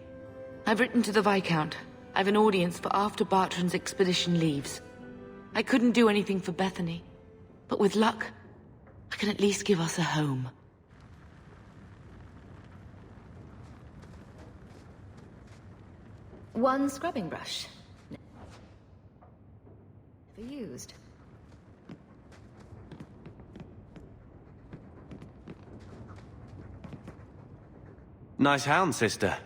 Speaker 22: I've written to the Viscount. I've an audience for after Bartrand's expedition leaves. I couldn't do anything for Bethany, but with luck, I can at least give us a home.
Speaker 9: One scrubbing brush. Never used.
Speaker 14: Nice hound, sister.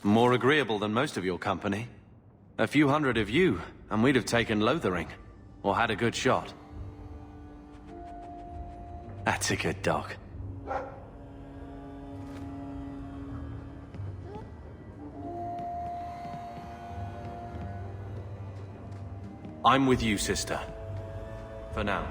Speaker 14: More agreeable than most of your company. A few hundred of you, and we'd have taken Lothering. Or had a good shot. That's a good dog. I'm with you, sister. For now.